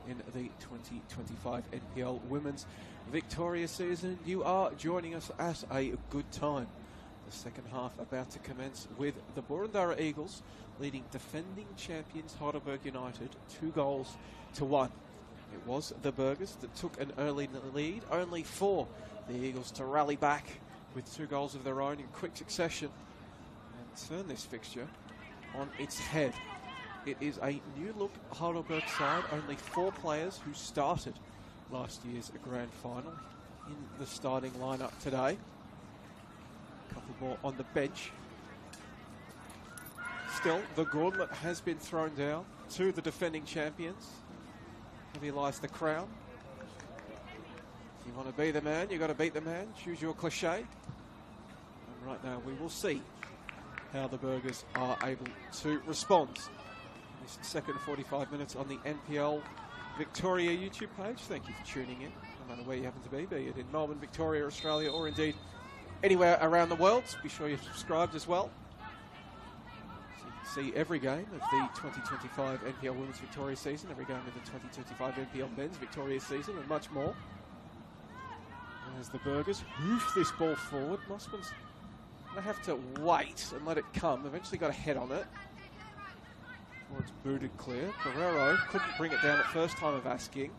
in the 2025 NPL Women's Victoria season, you are joining us at a good time. The second half about to commence with the Boroondara Eagles leading defending champions Heidelberg United 2-1. It was the Burgers that took an early lead, only for the Eagles to rally back with 2 goals of their own in quick succession and turn this fixture on its head. It is a new-look Heidelberg side, only 4 players who started last year's grand final in the starting lineup today. A couple more on the bench. Still, the gauntlet has been thrown down to the defending champions. Heavy lies the crown. If you want to be the man, you've got to beat the man. Choose your cliche. And right now we will see how the Burgers are able to respond. This second 45 minutes on the NPL Victoria YouTube page. Thank you for tuning in, no matter where you happen to be it in Melbourne, Victoria, Australia, or indeed anywhere around the world. Be sure you're subscribed as well, so you can see every game of the 2025 NPL Women's Victoria season, every game of the 2025 NPL Men's Victoria season, and much more. As the Burgers hoof this ball forward, Mossman's going to have to wait and let it come. Eventually got a head on it. Or it's booted clear. Barrero couldn't bring it down at first time of asking.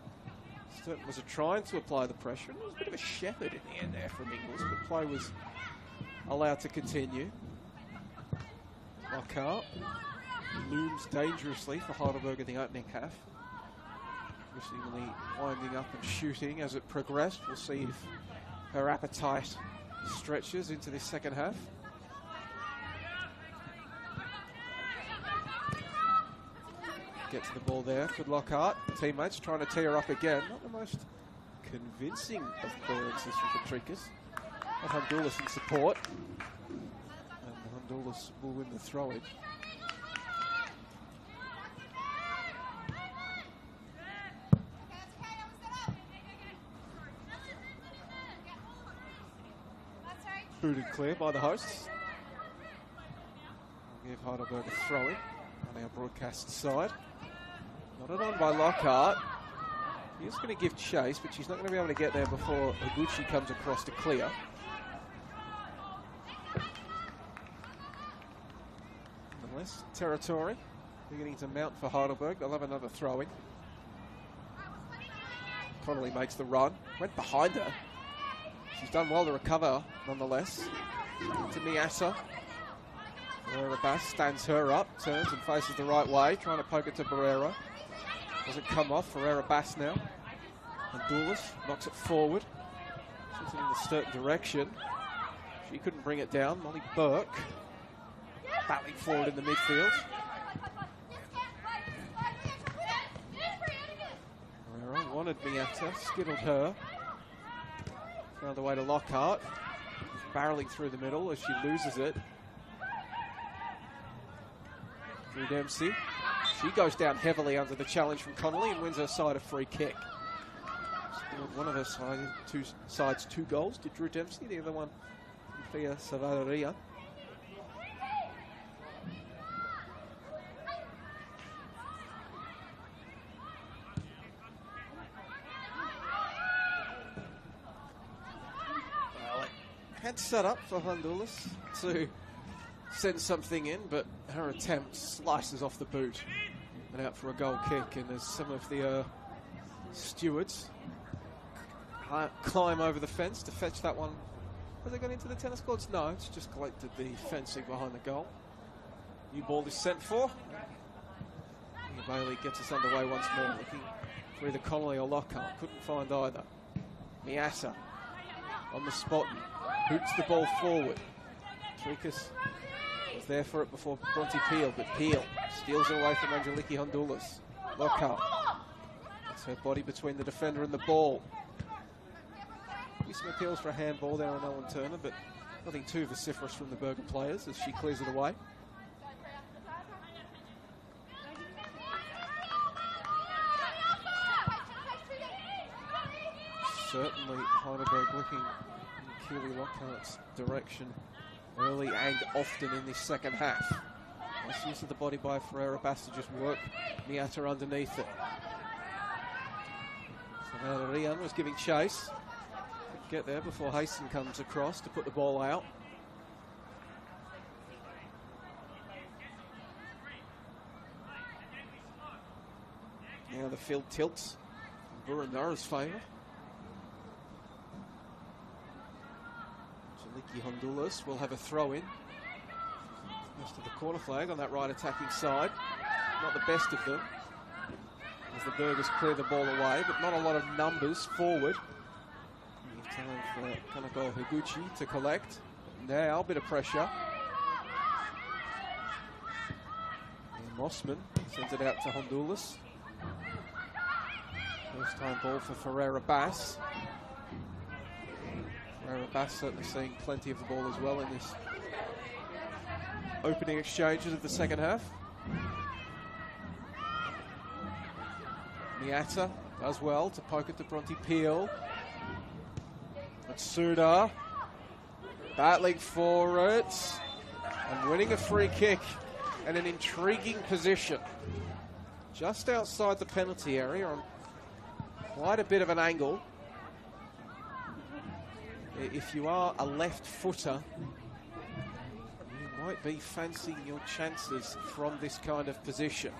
Sturton was trying to apply the pressure. And there was a bit of a shepherd in the end there from Ingles, but play was allowed to continue. Lockhart looms dangerously for Heidelberg in the opening half. Interestingly, winding up and shooting as it progressed. We'll see if her appetite stretches into this second half. Get to the ball there. Good Lockhart. Teammates trying to tee her up again. Not the most convincing of clearances from Patrikas. Honduras in support. And Honduras will win the throw-in. Booted clear by the hosts. We'll give Heidelberg a throw-in on our broadcast side. Nodded on by Lockhart. He's going to give chase, but she's not going to be able to get there before Higuchi comes across to clear. Nonetheless, territory beginning to mount for Heidelberg. They'll have another throw-in. Connolly makes the run. Went behind her. She's done well to recover, nonetheless. To Miasa. Barrera Bass stands her up, turns and faces the right way, trying to poke it to Barrera. Doesn't come off. Barrera Bass now. And Doulis knocks it forward. Shoots it in the Sturton direction. She couldn't bring it down. Molly Burke battling forward in the midfield. Barrera wanted Miata, skittled her. Found the way to Lockhart. Barreling through the middle as she loses it. Drew Dempsey. She goes down heavily under the challenge from Connolly and wins her side a free kick. Scored one of her side's 2 goals to Drew Dempsey, the other one Fia Savalaria. Had set up for Honduras to send something in, but her attempt slices off the boot and out for a goal kick. And as some of the stewards climb over the fence to fetch that one, has it gone into the tennis courts? No, it's just collected the fencing behind the goal. New ball is sent for. Bailey gets us underway once more, looking for either Connolly or Lockhart. Couldn't find either. Miasa on the spot. Hoops the ball forward. Patrikas was there for it before Bronte Peel, but Peel steals it away from Angeliki Honduras. Lockhart. That's her body between the defender and the ball. Some appeals for a handball there on Ellen Turner, but nothing too vociferous from the Berger players as she clears it away. Certainly Heidelberg looking Keely Lockhart's direction early and often in this second half. Nice use of the body by Ferreira Bass to just work Miata underneath it. So now Rian was giving chase. Couldn't get there before Haston comes across to put the ball out. Now the field tilts in Boroondara's favour. Jaliki Honduras will have a throw in. Most of the corner flag on that right attacking side. Not the best of them, as the Burgers clear the ball away, but not a lot of numbers forward. Time for Kanako Higuchi to collect. Now a bit of pressure. And Mossman sends it out to Honduras. First time ball for Ferreira Bass. Ferreira Bass certainly seeing plenty of the ball as well in this opening exchanges of the second half. Miata does well to poke it to Bronte Peel. Matsuda battling for it and winning a free kick and an intriguing position just outside the penalty area on quite a bit of an angle. If you are a left footer, you might be fancying your chances from this kind of position.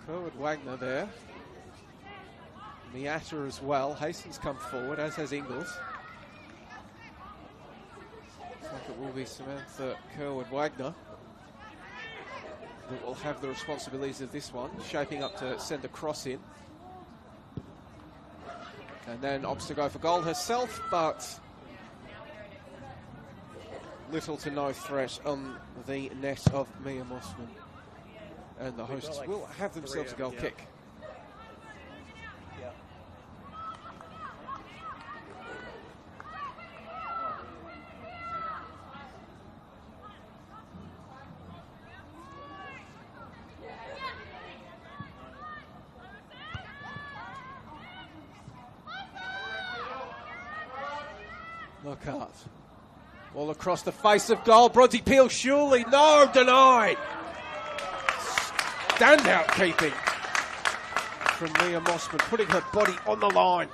Kerwood Wagner there. Miata as well. Hastings come forward, as has Ingles. Looks like it will be Samantha Kerwood Wagner that will have the responsibilities of this one, shaping up to send a cross in. And then opts to go for goal herself, but little to no threat on the net of Mia Mossman. And the hosts will have themselves a goal kick. Lockhart. All across the face of goal. Bronte Peel surely. No, denied. Standout keeping from Mia Mossman, putting her body on the line,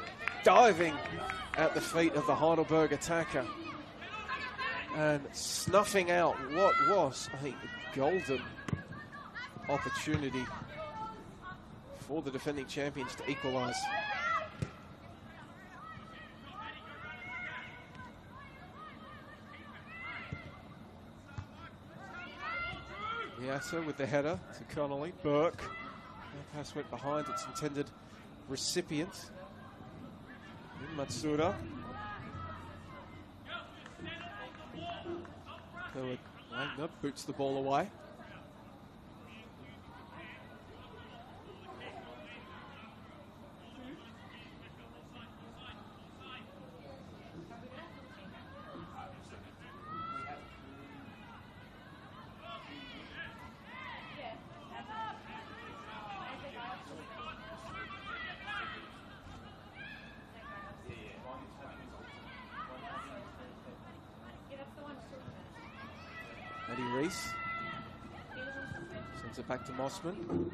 diving at the feet of the Heidelberg attacker and snuffing out what was, I think, a golden opportunity for the defending champions to equalise. Miata with the header to Connolly. Burke. That pass went behind its intended recipient. Matsuda. Wagner boots the ball away. Reese sends it back to Mossman.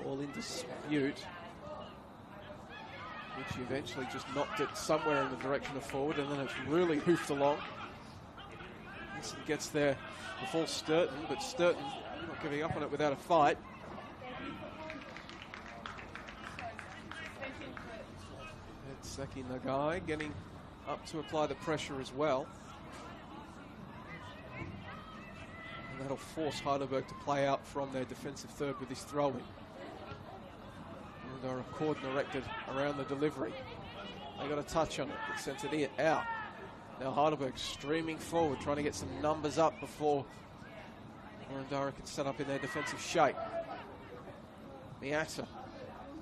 All in dispute, which eventually just knocked it somewhere in the direction of forward, and then it's really hoofed along. Wilson gets there before Sturton, but Sturton not giving up on it without a fight. It's Seki Nagai getting up to apply the pressure as well. And that'll force Heidelberg to play out from their defensive third with this throw-in. And a cordon erected around the delivery. They got a touch on it, but sent it out. Now Heidelberg streaming forward, trying to get some numbers up before Boroondara can set up in their defensive shape. Miata,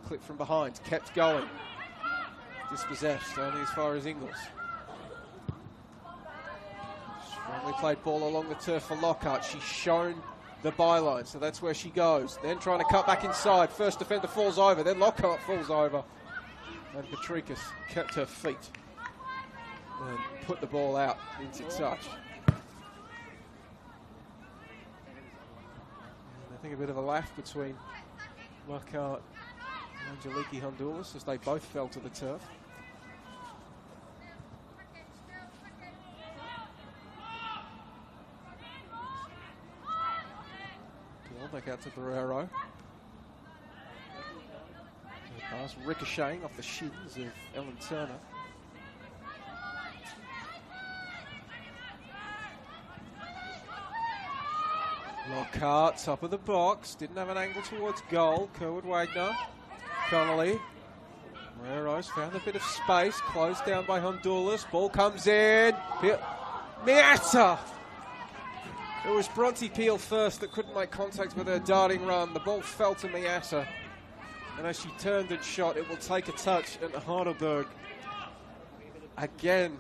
clip from behind, kept going. Dispossessed, only as far as Ingles. Strongly played ball along the turf for Lockhart. She's shown the byline, so that's where she goes. Then trying to cut back inside. First defender falls over, then Lockhart falls over. And Patricus kept her feet and put the ball out into touch. And I think a bit of a laugh between Lockhart and Angeliki Honduras as they both fell to the turf. Back out to Barrero. The pass ricocheting off the shins of Ellen Turner. Lockhart, top of the box. Didn't have an angle towards goal. Kerwood Wagner. Connolly. Barrero's found a bit of space. Closed down by Honduras. Ball comes in. Miata! It was Bronte Peel first that couldn't make contact with her darting run. The ball fell to Miata. And as she turned and shot, it will take a touch at Heidelberg. Again,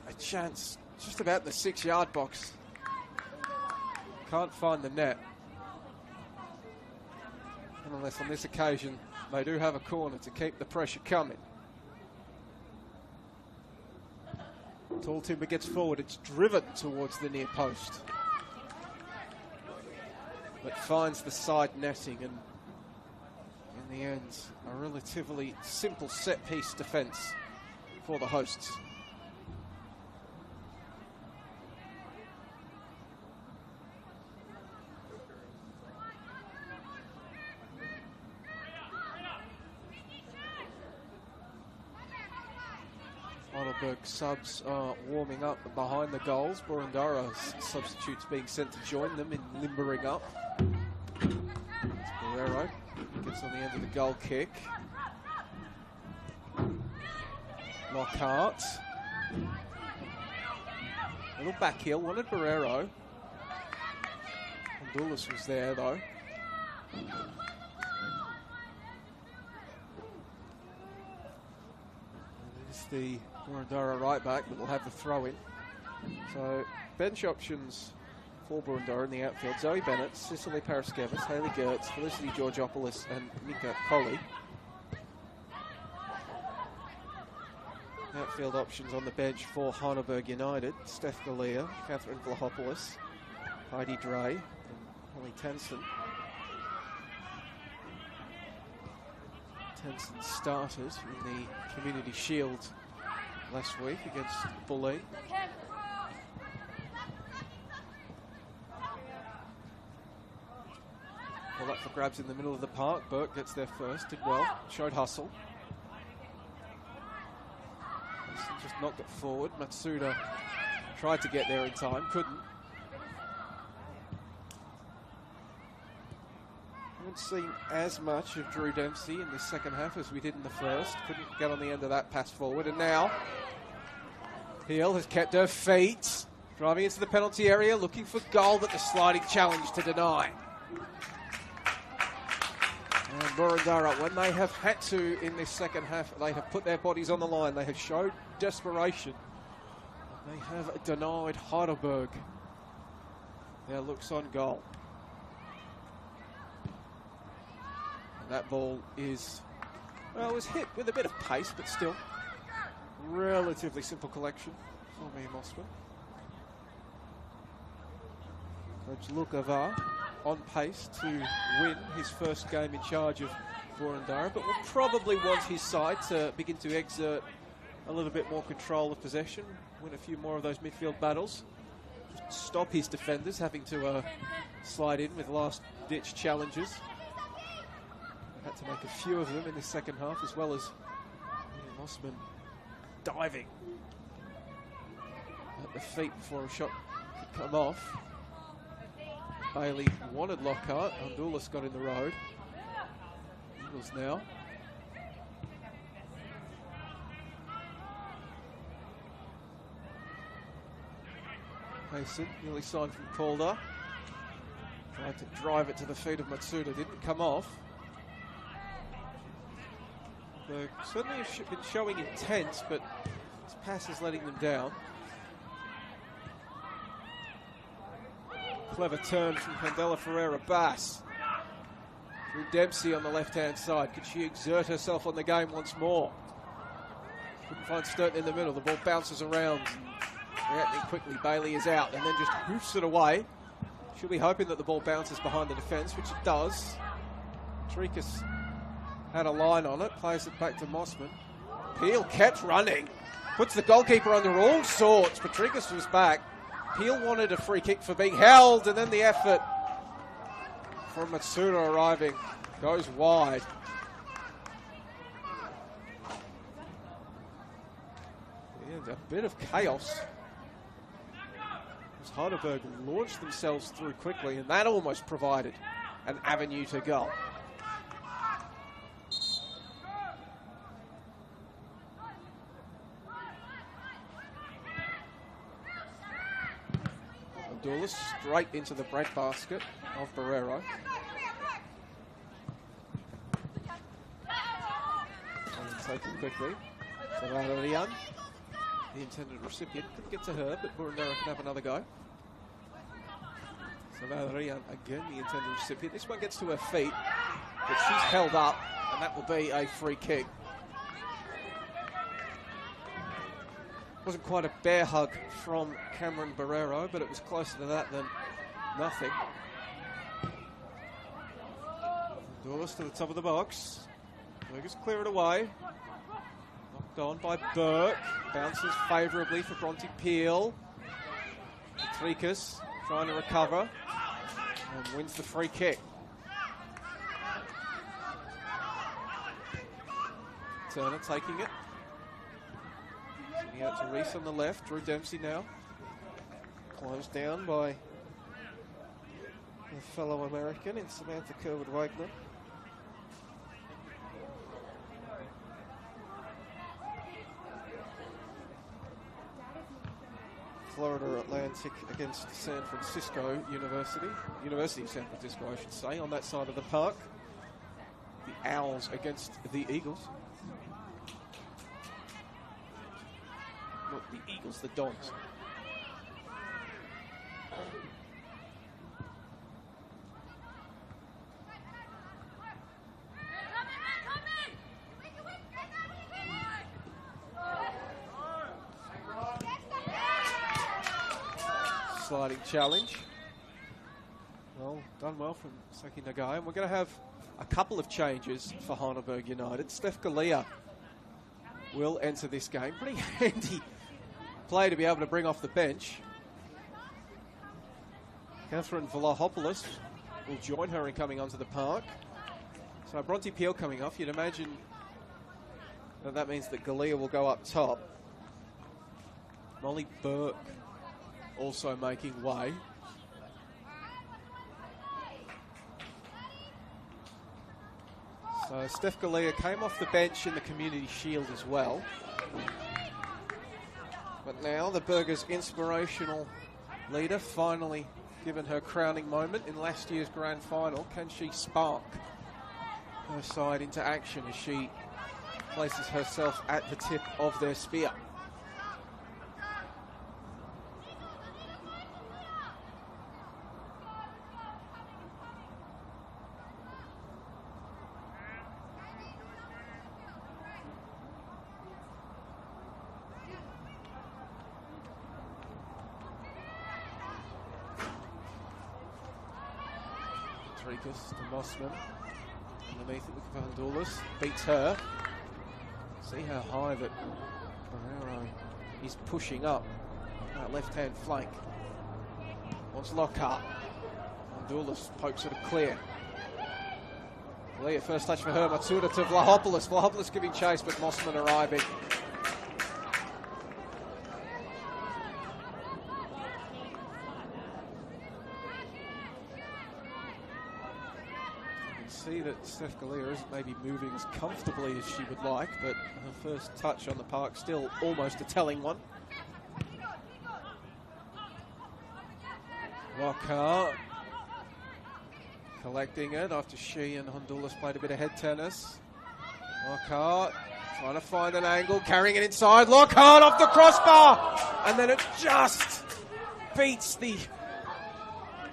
a chance just about in the 6-yard box. Can't find the net. And unless on this occasion, they do have a corner to keep the pressure coming. Tall Timber gets forward. It's driven towards the near post. But finds the side netting, and in the end, a relatively simple set-piece defence for the hosts. Heidelberg subs are warming up behind the goals. Boroondara's substitutes being sent to join them in limbering up. It's Barrero. Gets on the end of the goal kick. Lockhart. A little back heel. Wanted Barrero. Honduras was there though. The Boroondara right back, but will have the throw in. So bench options for Boroondara in the outfield: Zoe Bennett, Cicely Paraskevas, Hayley Gertz, Felicity Georgopoulos, and Mika Colley. Outfield options on the bench for Heidelberg United: Steph Galea, Catherine Vlahopoulos, Heidi Dre, and Holly Tenson. Tenson started in the Community Shield last week against Bulleen. Well, up for grabs in the middle of the park. Burke gets there first, did well, showed hustle. Just knocked it forward. Matsuda tried to get there in time, couldn't. Haven't seen as much of Drew Dempsey in the second half as we did in the first. Couldn't get on the end of that pass forward. And now, Peel has kept her feet. Driving into the penalty area, looking for goal, but the sliding challenge to deny. And Boroondara, when they have had to in this second half, they have put their bodies on the line. They have showed desperation. They have denied Heidelberg their looks on goal. That ball is, well, it was hit with a bit of pace, but still relatively simple collection for me, Mossman. Coach Lukavar on pace to win his first game in charge of Boroondara, but will probably want his side to begin to exert a little bit more control of possession, win a few more of those midfield battles, stop his defenders having to slide in with last-ditch challenges. Had to make a few of them in the second half, as well as Mossman diving at the feet before a shot could come off. Bailey wanted Lockhart. Honduras got in the road. Eagles now. Mason, nearly signed from Calder. Tried to drive it to the feet of Matsuda, didn't come off. They certainly have been showing intent, but his pass is letting them down. Clever turn from Candela Ferreira-Bass. Drew Dempsey on the left-hand side. Could she exert herself on the game once more? Couldn't find Sturton in the middle. The ball bounces around. Reacting quickly. Bailey is out and then just hoofs it away. She'll be hoping that the ball bounces behind the defence, which it does. Patricus had a line on it. Plays it back to Mossman. Peel kept running. Puts the goalkeeper under all sorts. Patricus was back. Peel wanted a free kick for being held, and then the effort from Matsuda arriving goes wide. Yeah, a bit of chaos as Heidelberg launched themselves through quickly, and that almost provided an avenue to goal. Abdullah straight into the breadbasket of Barrero. And taken quickly. Savarian, the intended recipient, couldn't get to her, but Boroondara can have another go. Savarian again, the intended recipient. This one gets to her feet, but she's held up, and that will be a free kick. Wasn't quite a bear hug from Cameron Barrero, but it was closer to that than nothing. Dawes to the top of the box. Burgers clear it away. Knocked on by Burke. Bounces favourably for Bronte Peel. Patricus trying to recover and wins the free kick. Turner taking it. Sending out to Reese on the left. Drew Dempsey now. Closed down by a fellow American in Samantha Kerwood-Wagner. Florida Atlantic against San Francisco University. University of San Francisco, I should say, on that side of the park. The Owls against the Eagles. Not the Eagles, the Dons. Sliding challenge. Well, done well from Saki Nagai. And we're going to have a couple of changes for Heidelberg United. Steph Galea will enter this game. Pretty handy play to be able to bring off the bench. Catherine Vlahopoulos will join her in coming onto the park. So Bronte Peel coming off. You'd imagine that means that Galea will go up top. Molly Burke also making way. So Steph Galea came off the bench in the Community Shield as well. But now the Burgers' inspirational leader finally given her crowning moment in last year's grand final. Can she spark her side into action as she places herself at the tip of their spear? To Mossman. Underneath it, looking for Honduras. Beats her. See how high that Barrero is pushing up that left-hand flank. Wants Lockhart. Honduras pokes it clear. Galea, first touch for her. Matsuda to Vlahopoulos. Vlahopoulos giving chase, but Mossman arriving. See that Steph Galea isn't maybe moving as comfortably as she would like, but her first touch on the park still almost a telling one. Lockhart collecting it after she and Honduras played a bit of head tennis. Lockhart trying to find an angle, carrying it inside. Lockhart off the crossbar, and then it just beats the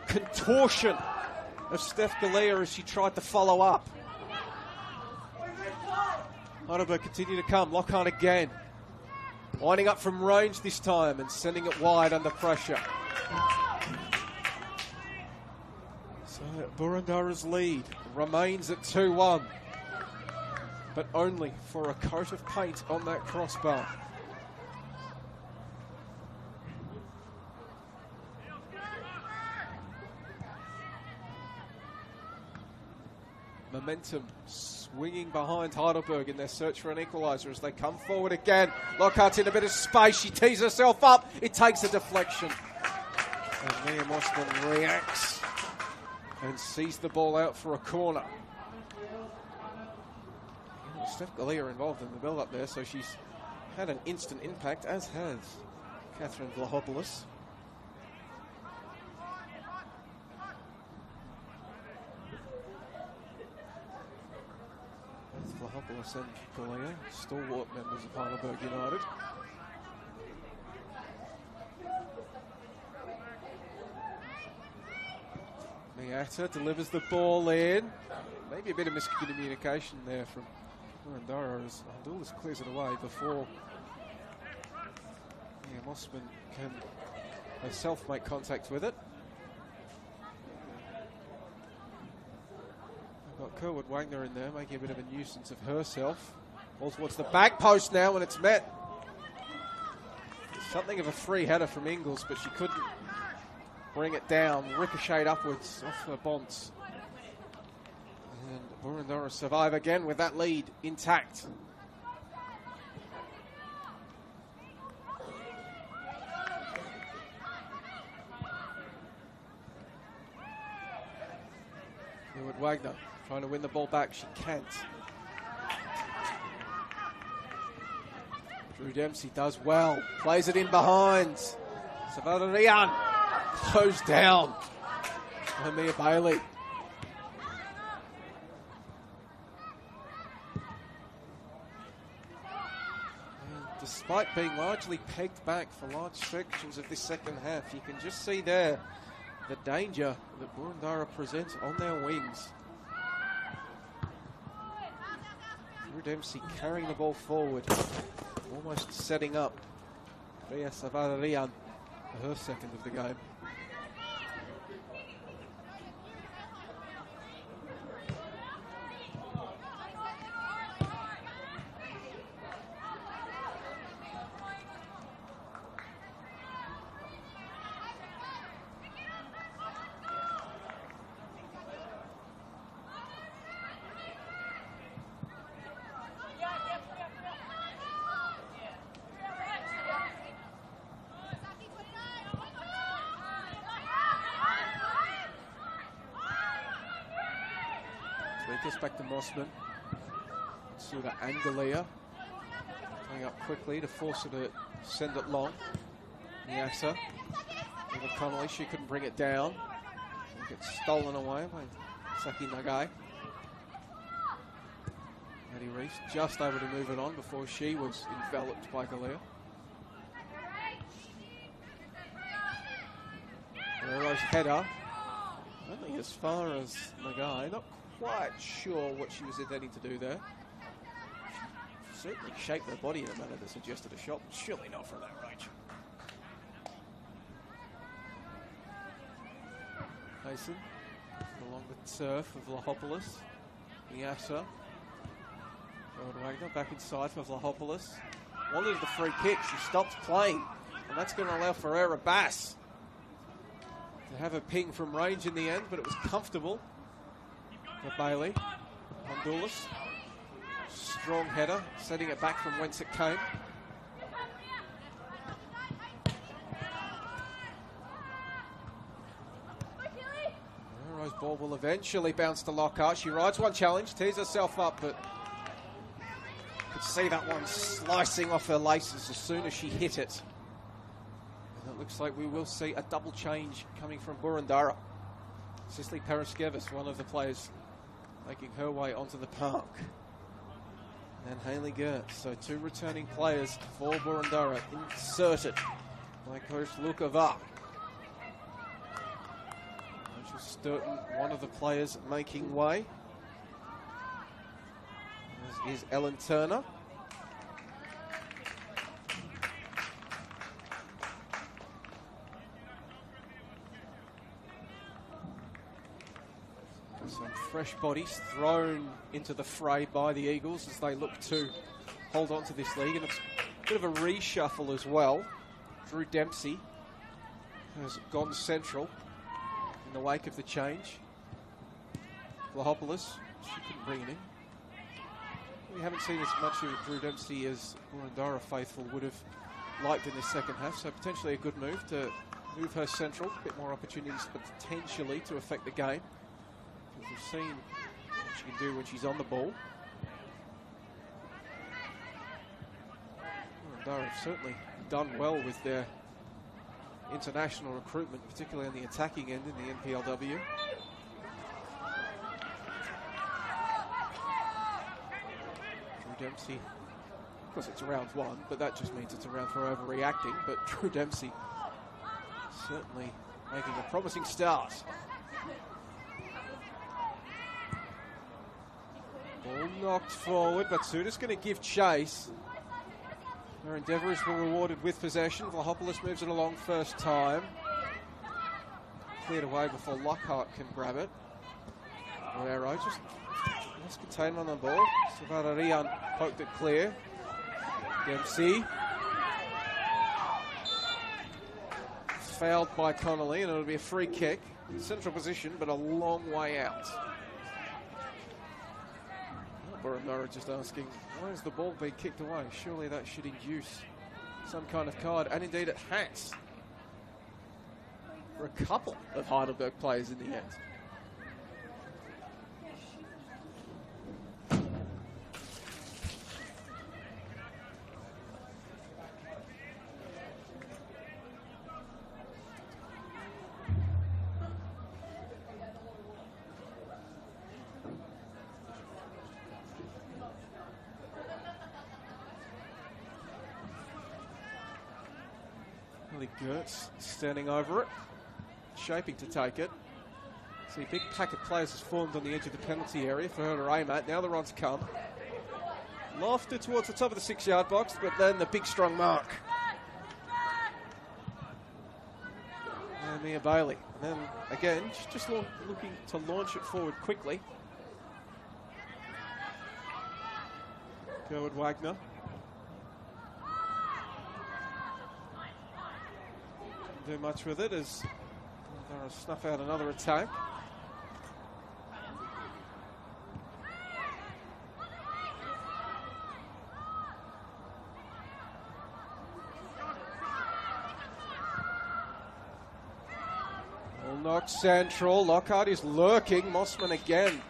contortion of Steph Galea as she tried to follow up. Heidelberg continue to come. Lockhart again. Winding up from range this time and sending it wide under pressure. So Boroondara's lead remains at 2-1. But only for a coat of paint on that crossbar. Momentum swinging behind Heidelberg in their search for an equaliser as they come forward again. Lockhart's in a bit of space. She tees herself up. It takes a deflection. And Mia Mossman reacts and sees the ball out for a corner. Steph Galea involved in the build-up there, so she's had an instant impact, as has Catherine Vlahopoulos. Vlahopoulos and Galea, stalwart members of Heidelberg United. Miata delivers the ball in. Maybe a bit of miscommunication there from Boroondara as Honduras clears it away before Mossman can herself make contact with it. We've got Kerwood Wagner in there making a bit of a nuisance of herself. Ball towards the back post now and it's met. Something of a free header from Ingles, but she couldn't bring it down. Ricocheted upwards off her bonds. And Boroondara survive again with that lead intact. Kerwood Wagner trying to win the ball back. She can't. Drew Dempsey does well. Plays it in behind. Savadarian closed down by Mia Bailey. And despite being largely pegged back for large sections of this second half, you can just see there the danger that Boroondara presents on their wings. Drew Dempsey carrying the ball forward, almost setting up Ria Savadarian for her second of the game. Gets back to Mossman. Suda and Galea coming up quickly to force her to send it long. Niasa with Connolly, she couldn't bring it down. It gets stolen away by Saki Nagai. Maddie Reese just able to move it on before she was enveloped by Galea. Guerrero's header only as far as Nagai. Not quite sure what she was intending to do there. She certainly shaped her body in a manner that suggested a shot, but surely not from that range. Mason along the turf of Vlahopoulos. Niasa. Wagner back inside for Vlahopoulos. Wanted the free kick, she stopped playing, and that's going to allow Ferreira Bass to have a ping from range in the end, but it was comfortable for Bailey. Honduras. Strong header, setting it back from whence it came. Rose ball will eventually bounce to Lockhart. She rides one challenge, tees herself up, but could see that one slicing off her laces as soon as she hit it. And it looks like we will see a double change coming from Boroondara. Cicely Paraskevis, one of the players making her way onto the park. And Hayley Gertz. So two returning players for Boroondara inserted by coach Luca Va. Sturton, one of the players making way, as is Ellen Turner. Some fresh bodies thrown into the fray by the Eagles as they look to hold on to this league, and it's a bit of a reshuffle as well. Drew Dempsey has gone central in the wake of the change. Vlahopoulos, she couldn't bring it in. We haven't seen as much of Drew Dempsey as Boroondara faithful would have liked in the second half, so potentially a good move to move her central. A bit more opportunities potentially to affect the game. Because we've seen what she can do when she's on the ball. Boroondara have certainly done well with their international recruitment, particularly on the attacking end in the NPLW. Drew Dempsey, of course it's round one, but that just means it's a round for overreacting. But Drew Dempsey certainly making a promising start. Ball knocked forward, but Suda's going to give chase. Her endeavours were rewarded with possession. Vlahopoulos moves it along first time. Cleared away before Lockhart can grab it. Guerrero just lost containment on the ball. Savara Rian poked it clear. Dempsey. Fouled by Connolly, and it'll be a free kick. Central position, but a long way out. Boroondara just asking, why is the ball being kicked away? Surely that should induce some kind of card, and indeed it has. For a couple of Heidelberg players in the end. Gertz standing over it, shaping to take it. See, a big pack of players has formed on the edge of the penalty area for her to aim at. Now the run's come. Lofted towards the top of the 6-yard box, but then the big strong mark. And Mia Bailey. And then again, she's just looking to launch it forward quickly. Gerward Wagner. Do much with it as they'll snuff out another attack. Well knocked central. Lockhart is lurking. Mossman again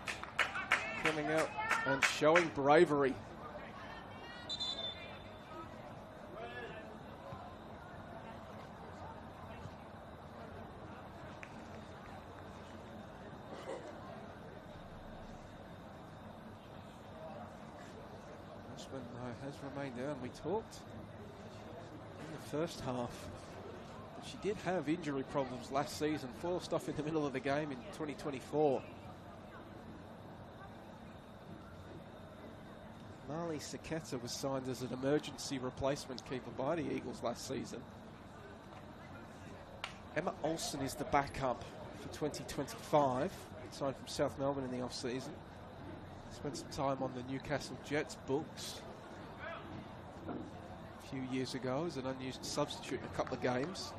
coming out and showing bravery. Has remained down. We talked in the first half that she did have injury problems last season, forced off in the middle of the game in 2024. Marley Saketa was signed as an emergency replacement keeper by the Eagles last season. Emma Olsen is the backup for 2025, signed from South Melbourne in the off-season. Spent some time on the Newcastle Jets books a few years ago as an unused substitute in a couple of games.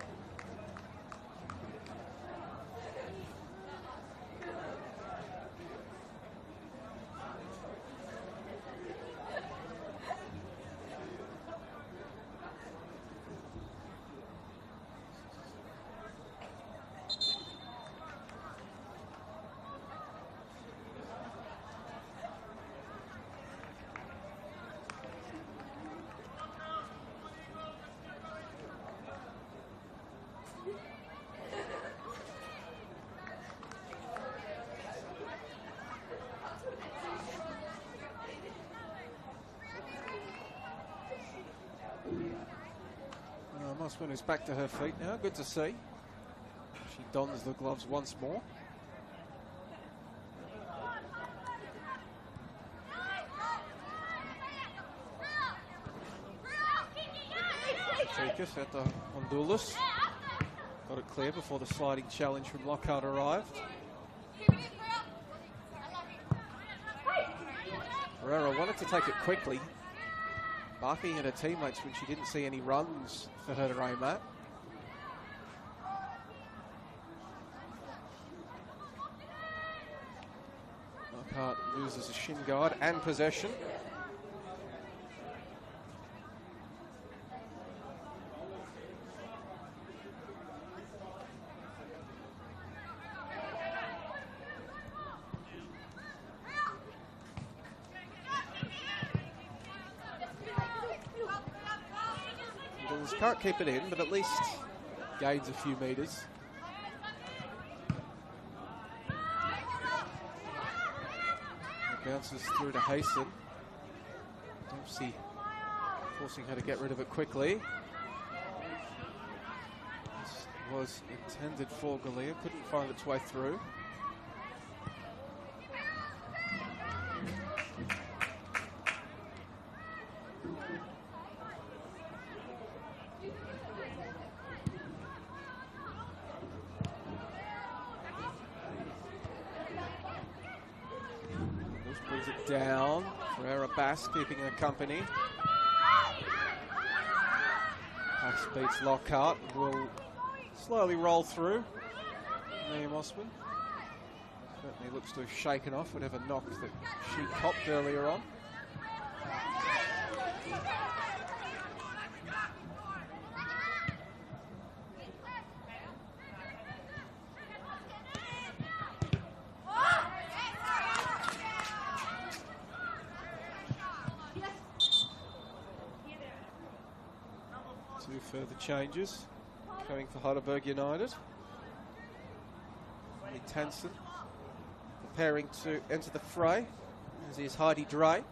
Mossman is back to her feet now. Good to see. She dons the gloves once more. Tikas at the Honduras. Got it clear before the sliding challenge from Lockhart arrived. Ferreira wanted to take it quickly, barking at her teammates when she didn't see any runs for her to aim at. Lockhart loses a shin guard and possession. Can't keep it in, but at least gains a few metres. It bounces through to Hasten. Dempsey forcing her to get rid of it quickly. This was intended for Galea, couldn't find its way through. Down, Ferreira Bass keeping her company. Bass beats Lockhart, will slowly roll through. Liam Osman certainly looks to have shaken off whatever knock that she copped earlier on. Further changes coming for Heidelberg United. Tansen preparing to enter the fray, as is Heidi Dre.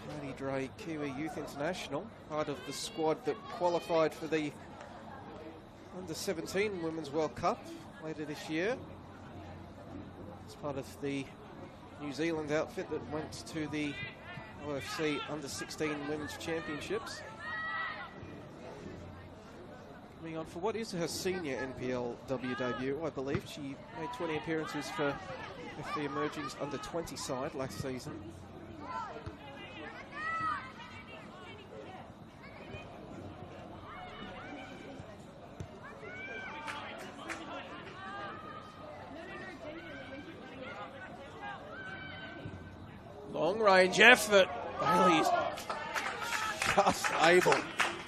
Heidi Dre, Kiwi Youth International, part of the squad that qualified for the Under-17 Women's World Cup later this year. It's part of the New Zealand outfit that went to the OFC Under-16 Women's Championships. Coming on for what is her senior NPLW debut, I believe. She made 20 appearances for the Emerging's Under-20 side last season. Long-range effort. Bailey's just able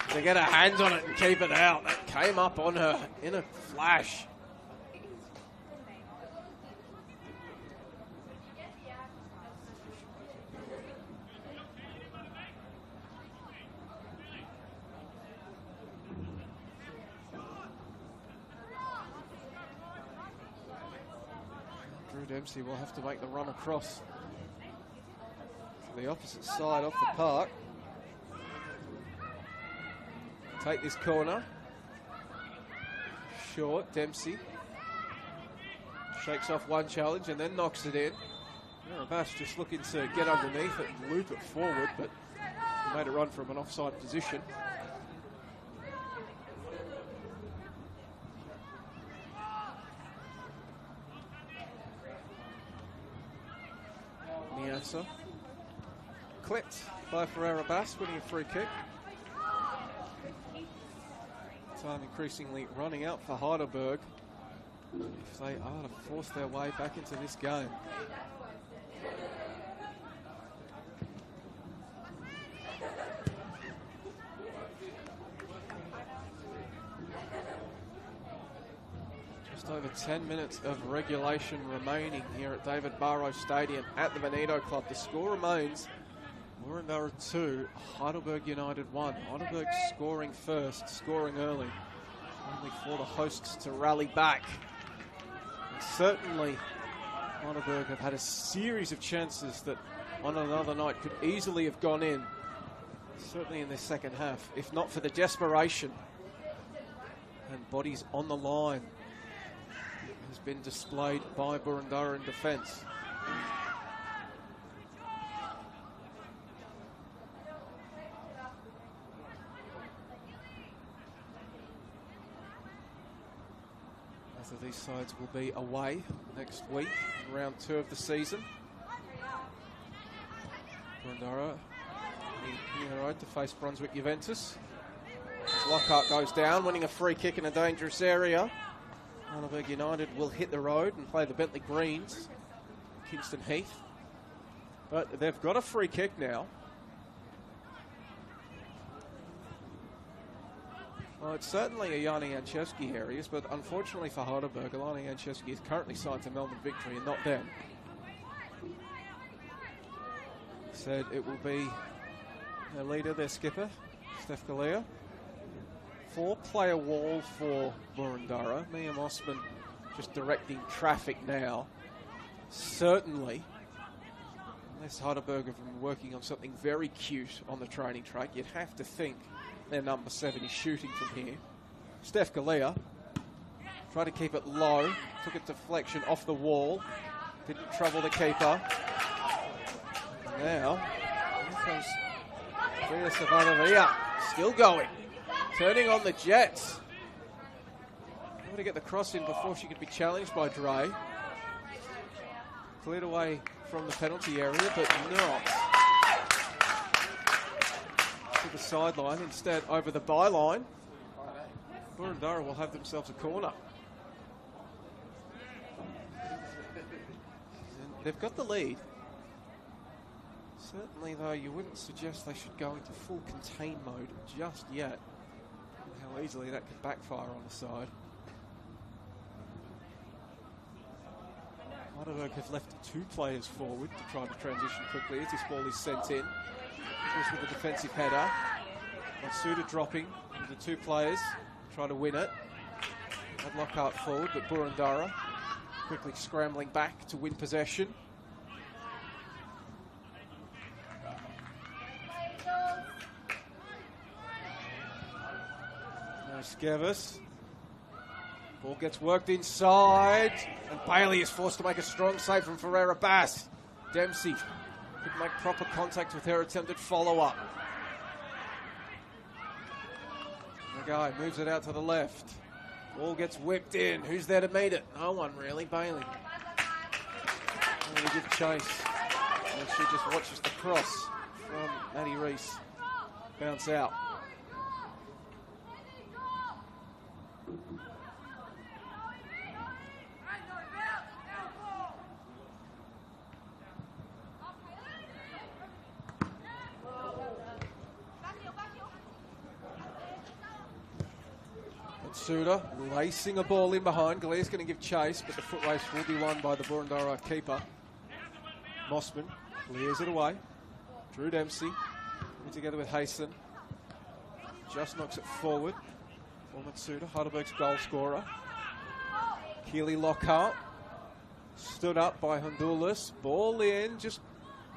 to get her hands on it and keep it out. That came up on her in a flash. Drew Dempsey will have to make the run across the opposite side off the park. Take this corner. Short, Dempsey shakes off one challenge and then knocks it in. Bass just looking to get underneath it and loop it forward, but he made it run from an offside position. Niasa. Clipped by Ferreira Bass, winning a free kick. Time increasingly running out for Heidelberg if they are to force their way back into this game. Just over 10 minutes of regulation remaining here at David Barrow Stadium at the Benito Club. The score remains Boroondara 2, Heidelberg United 1. Heidelberg scoring first, scoring early. Only for the hosts to rally back. And certainly, Heidelberg have had a series of chances that on another night could easily have gone in. Certainly in this second half, if not for the desperation and bodies on the line has been displayed by Boroondara in defence. of these sides will be away next week, in round 2 of the season. Boroondara in the road to face Brunswick Juventus. As Lockhart goes down, winning a free kick in a dangerous area. Heidelberg United will hit the road and play the Bentley Greens, Kingston Heath. But they've got a free kick now. Well, it's certainly a Yanni Anchevsky areas, but unfortunately for Heidelberg, Alani Anchevsky is currently signed to Melbourne Victory and not them. Said it will be their leader, their skipper, Steph Galea. 4-player wall for Boroondara. Mia Mossman just directing traffic now. Certainly, unless Heidelberg have been working on something very cute on the training track, you'd have to think their number 7 is shooting from here. Steph Galea tried to keep it low, took a deflection off the wall, didn't trouble the keeper. And now, here comes Via Savannavia, still going, turning on the Jets. Able to get the cross in before she could be challenged by Dre. Cleared away from the penalty area, but not to the sideline, instead over the byline. Boroondara will have themselves a corner. And they've got the lead. Certainly, though, you wouldn't suggest they should go into full contain mode just yet. How easily that could backfire on the side. Heidelberg have left 2 players forward to try to transition quickly as this ball is sent in. Just with a defensive header. Matsuda dropping the 2 players, try to win it. Had Lockhart forward, but Boroondara quickly scrambling back to win possession. Now Skevis. Ball gets worked inside, and Bailey is forced to make a strong save from Ferreira Bass. Dempsey could make proper contact with her attempted follow-up. The guy moves it out to the left. Ball gets whipped in. Who's there to meet it? No one really. Bailey. Going to give chase. And she just watches the cross from Maddie Reese bounce out. Suda lacing a ball in behind. Galea's going to give chase, but the foot race will be won by the Boroondara keeper. Mossman clears it away. Drew Dempsey together with Hayson. Just knocks it forward for Matsuda, Heidelberg's goal scorer. Keely Lockhart stood up by Honduras. Ball in just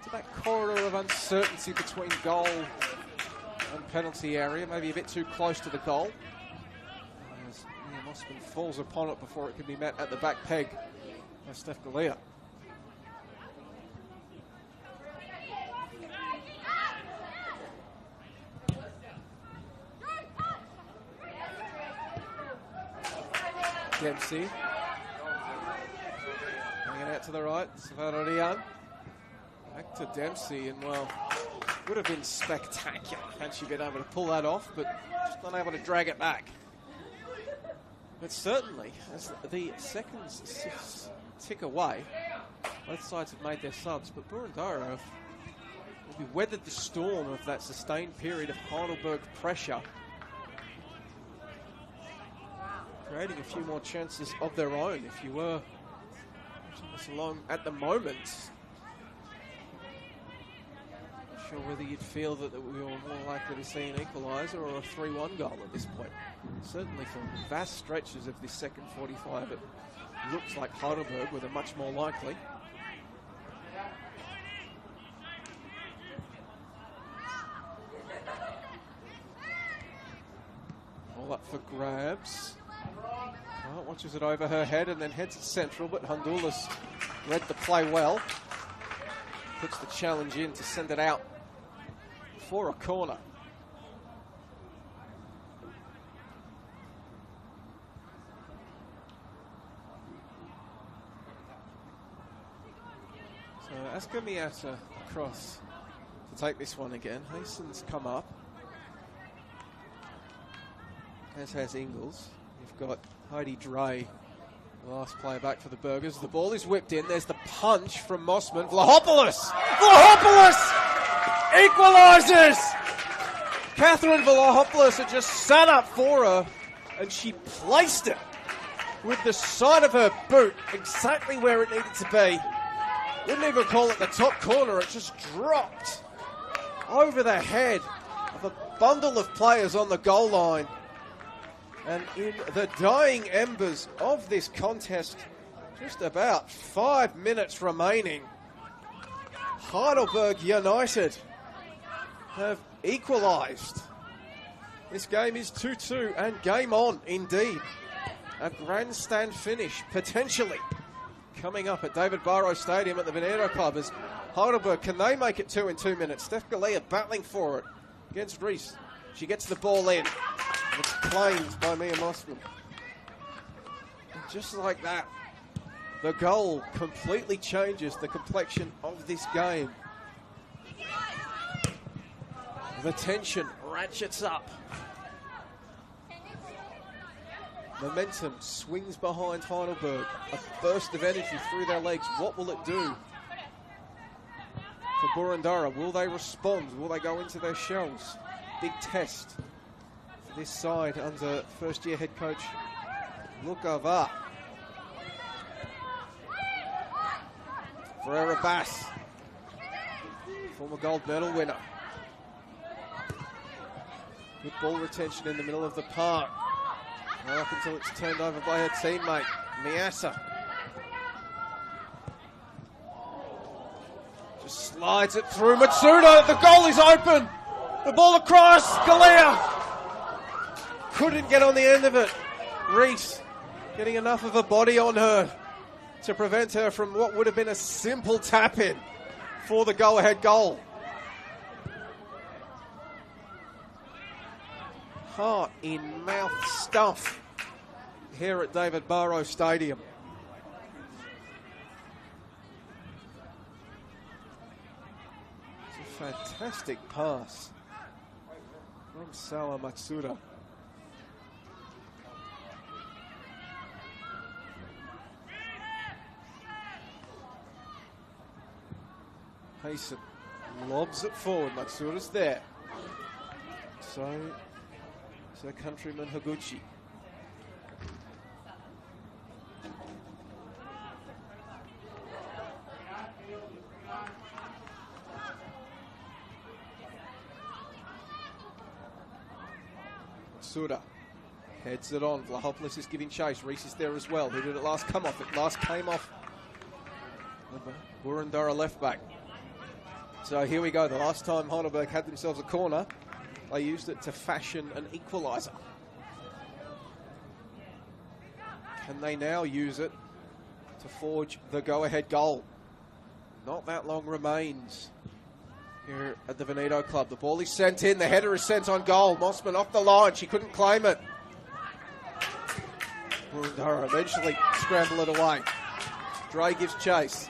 to that corridor of uncertainty between goal and penalty area. Maybe a bit too close to the goal. Mossman falls upon it before it can be met at the back peg by Steph Galea. Dempsey. Bringing it out to the right. Savararian. Back to Dempsey, and well, would have been spectacular had she been able to pull that off, but just not able to drag it back. But certainly, as the seconds tick away, both sides have made their subs, but Boroondara have weathered the storm of that sustained period of Heidelberg pressure, creating a few more chances of their own. If you were watching this along at the moment, not sure whether you'd feel that we were more likely to see an equaliser or a 3-1 goal at this point. Certainly for vast stretches of this second 45, it looks like Heidelberg were the much more likely. All up for grabs. Well, watches it over her head and then heads it central, but Honduras read the play well. Puts the challenge in to send it out for a corner. Asker Miata across to take this one again. Hason's come up, as has Ingles. You've got Heidi Dre, the last player back for the Burgers. The ball is whipped in. There's the punch from Mossman. Vlahopoulos! Vlahopoulos equalises! Catherine Vlahopoulos had just sat up for her, and she placed it with the side of her boot exactly where it needed to be. Wouldn't even call it the top corner. It just dropped over the head of a bundle of players on the goal line. And in the dying embers of this contest, just about 5 minutes remaining, Heidelberg United have equalised. This game is 2-2 and game on indeed. A grandstand finish potentially coming up at David Barrow Stadium at the Veneto Club as Heidelberg, can they make it 2 in 2 minutes? Steph Galea battling for it against Reese. She gets the ball in. It's claimed by Mia Mossman. And just like that, the goal completely changes the complexion of this game. The tension ratchets up. Momentum swings behind Heidelberg. A burst of energy through their legs. What will it do for Boroondara? Will they respond? Will they go into their shells? Big test for this side under first-year head coach Lukava. Ferreira Bass, former gold medal winner. Good ball retention in the middle of the park. Right up until it's turned over by her teammate, Miasa. Just slides it through Matsuda. The goal is open. The ball across. Galea couldn't get on the end of it. Reese getting enough of a body on her to prevent her from what would have been a simple tap-in for the go-ahead goal. Heart-in-mouth stuff here at David Barrow Stadium. It's a fantastic pass from Sawa Matsuda. Hasten lobs it forward. Matsuda's there. So her countryman Higuchi. Matsuda heads it on. Vlahopoulos is giving chase. Reese is there as well. Who did it last come off? It last came off Boroondara left back. So here we go. The last time Heidelberg had themselves a corner, they used it to fashion an equaliser. Can they now use it to forge the go-ahead goal? Not that long remains here at the Veneto Club. The ball is sent in. The header is sent on goal. Mossman off the line. She couldn't claim it. Boroondara eventually scramble it away. Dre gives chase.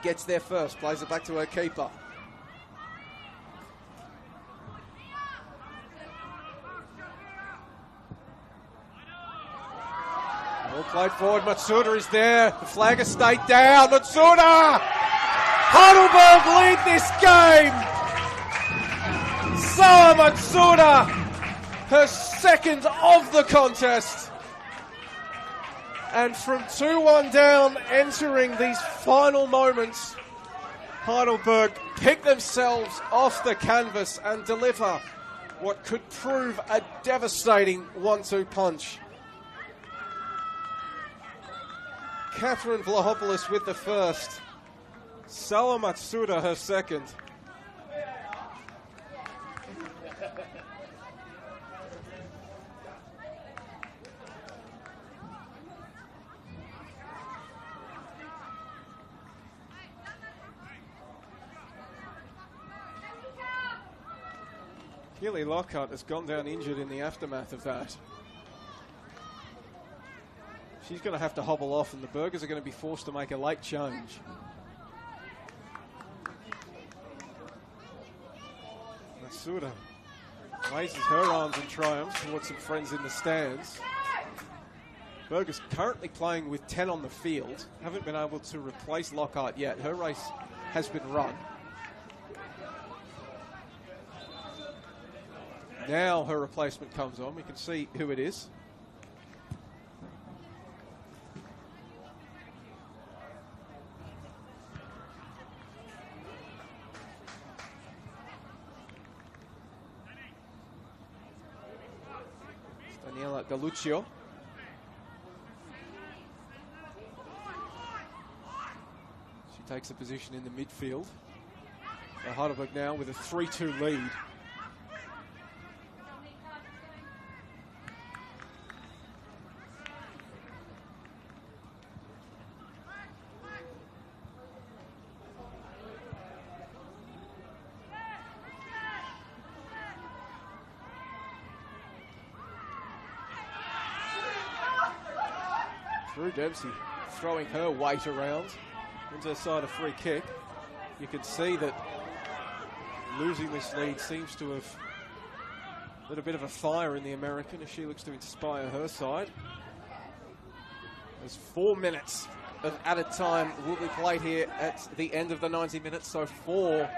Gets there first. Plays it back to her keeper. Ball played forward. Matsuda is there. The flag has stayed down. Matsuda! Heidelberg lead this game. Sawa Matsuda, her second of the contest. And from 2-1 down, entering these final moments, Heidelberg pick themselves off the canvas and deliver what could prove a devastating 1-2 punch. Catherine Vlahopoulos with the first. Sawa Matsuda her second. Keely Lockhart has gone down injured in the aftermath of that. She's going to have to hobble off, and the Burgers are going to be forced to make a late change. Matsuda raises her arms in triumph towards some friends in the stands. Berger's currently playing with 10 on the field. Haven't been able to replace Lockhart yet. Her race has been run. Now her replacement comes on. We can see who it is. Daniela Galluccio. She takes a position in the midfield. So Heidelberg now with a 3-2 lead. Drew Dempsey throwing her weight around into the side of free kick. You can see that losing this lead seems to have lit a bit of a fire in the American as she looks to inspire her side. There's 4 minutes of added time will be played here at the end of the 90 minutes, so 4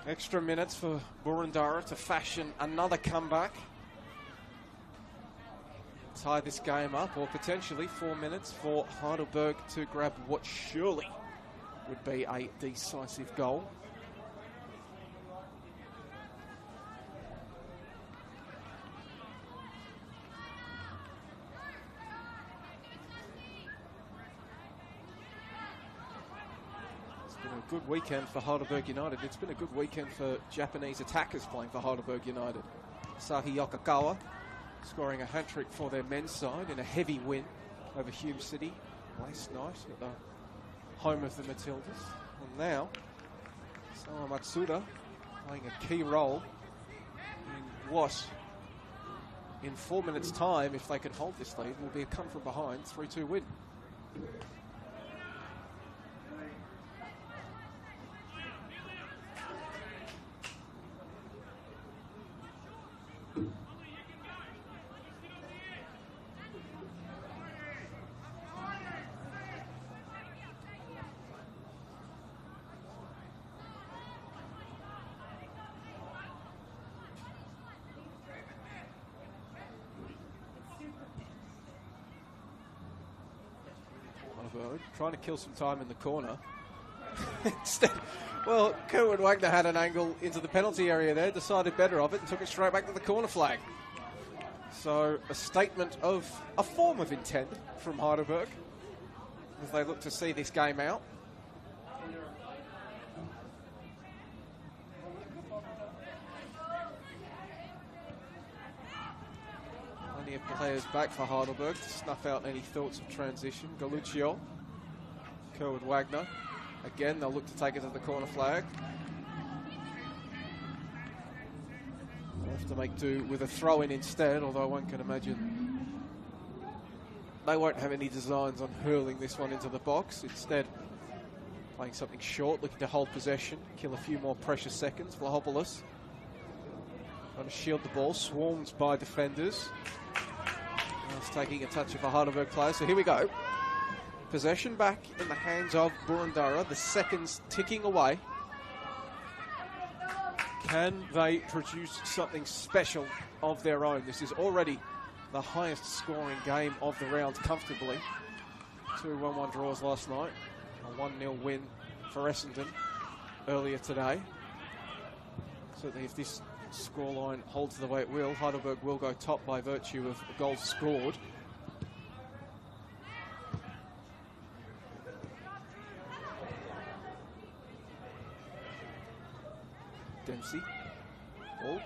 extra minutes for Boroondara to fashion another comeback. Tie this game up, or potentially 4 minutes for Heidelberg to grab what surely would be a decisive goal. It's been a good weekend for Heidelberg United. It's been a good weekend for Japanese attackers playing for Heidelberg United. Sahi Yokokawa scoring a hat-trick for their men's side in a heavy win over Hume City last night at the home of the Matildas. And now, Sawa Matsuda playing a key role in what, in 4 minutes' time, if they can hold this lead, will be a come-from-behind 3-2 win. Trying to kill some time in the corner. Instead, well, Kerwin Wagner had an angle into the penalty area there, decided better of it, and took it straight back to the corner flag. So a statement of a form of intent from Heidelberg as they look to see this game out. Plenty of players back for Heidelberg to snuff out any thoughts of transition. Galluccio, Kerwin Wagner. Again, they'll look to take it to the corner flag. They'll have to make do with a throw-in instead, although one can imagine they won't have any designs on hurling this one into the box. Instead, playing something short, looking to hold possession, kill a few more precious seconds. Vlahopoulos trying to shield the ball, swarmed by defenders. Now it's taking a touch of a Heidelberg player, so here we go. Possession back in the hands of Boroondara, the seconds ticking away. Can they produce something special of their own? This is already the highest scoring game of the round comfortably. 2 1-1 draws last night. A 1-0 win for Essendon earlier today. Certainly if this scoreline holds the way it will, Heidelberg will go top by virtue of goals scored. Dempsey. Ball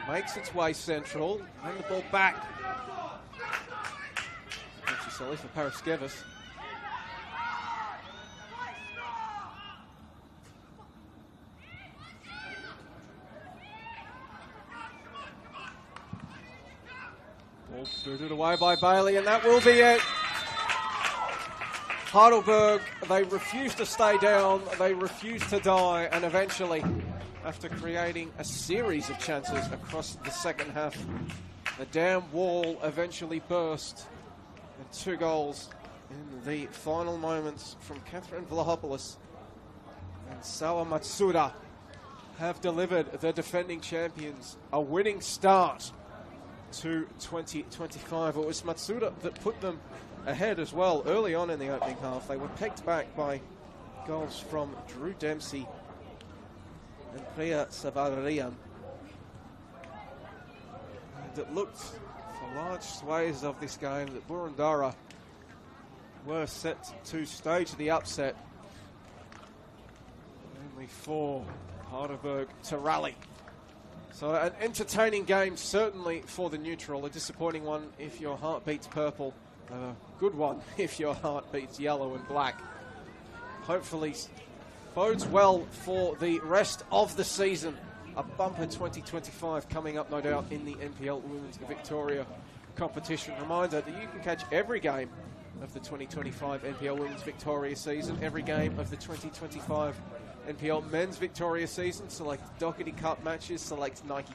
makes its way central, and the ball back. Dempsey solid for Paraskevis. Ball booted away by Bailey, and that will be it. Heidelberg, they refuse to stay down, they refuse to die, and eventually, after creating a series of chances across the second half, the dam wall eventually burst, and 2 goals in the final moments from Catherine Vlahopoulos and Sawa Matsuda have delivered the defending champions a winning start to 2025. It was Matsuda that put them ahead as well early on in the opening half. They were pegged back by goals from Drew Dempsey and Priya Savarian. And it looked for large swathes of this game that Boroondara were set to stage the upset, only for Heidelberg to rally. So an entertaining game certainly for the neutral, a disappointing one if your heart beats purple, a good one if your heart beats yellow and black. Hopefully bodes well for the rest of the season. A bumper 2025 coming up, no doubt, in the NPL Women's Victoria competition. Reminder that you can catch every game of the 2025 NPL Women's Victoria season, every game of the 2025 NPL Men's Victoria season, select Doherty Cup matches, select Nike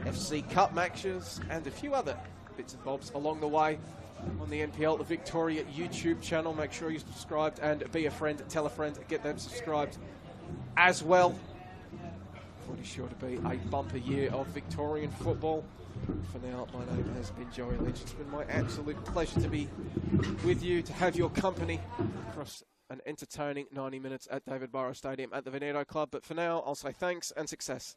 FC Cup matches, and a few other bits and bobs along the way on the NPL the Victoria YouTube channel. Make sure you're subscribed and be a friend, tell a friend, get them subscribed as well. Pretty sure to be a bumper year of Victorian football. For now, my name has been Joey Lynch. It's been my absolute pleasure to be with you, to have your company across an entertaining 90 minutes at David Barrow Stadium at the Veneto Club. But for now, I'll say thanks and success.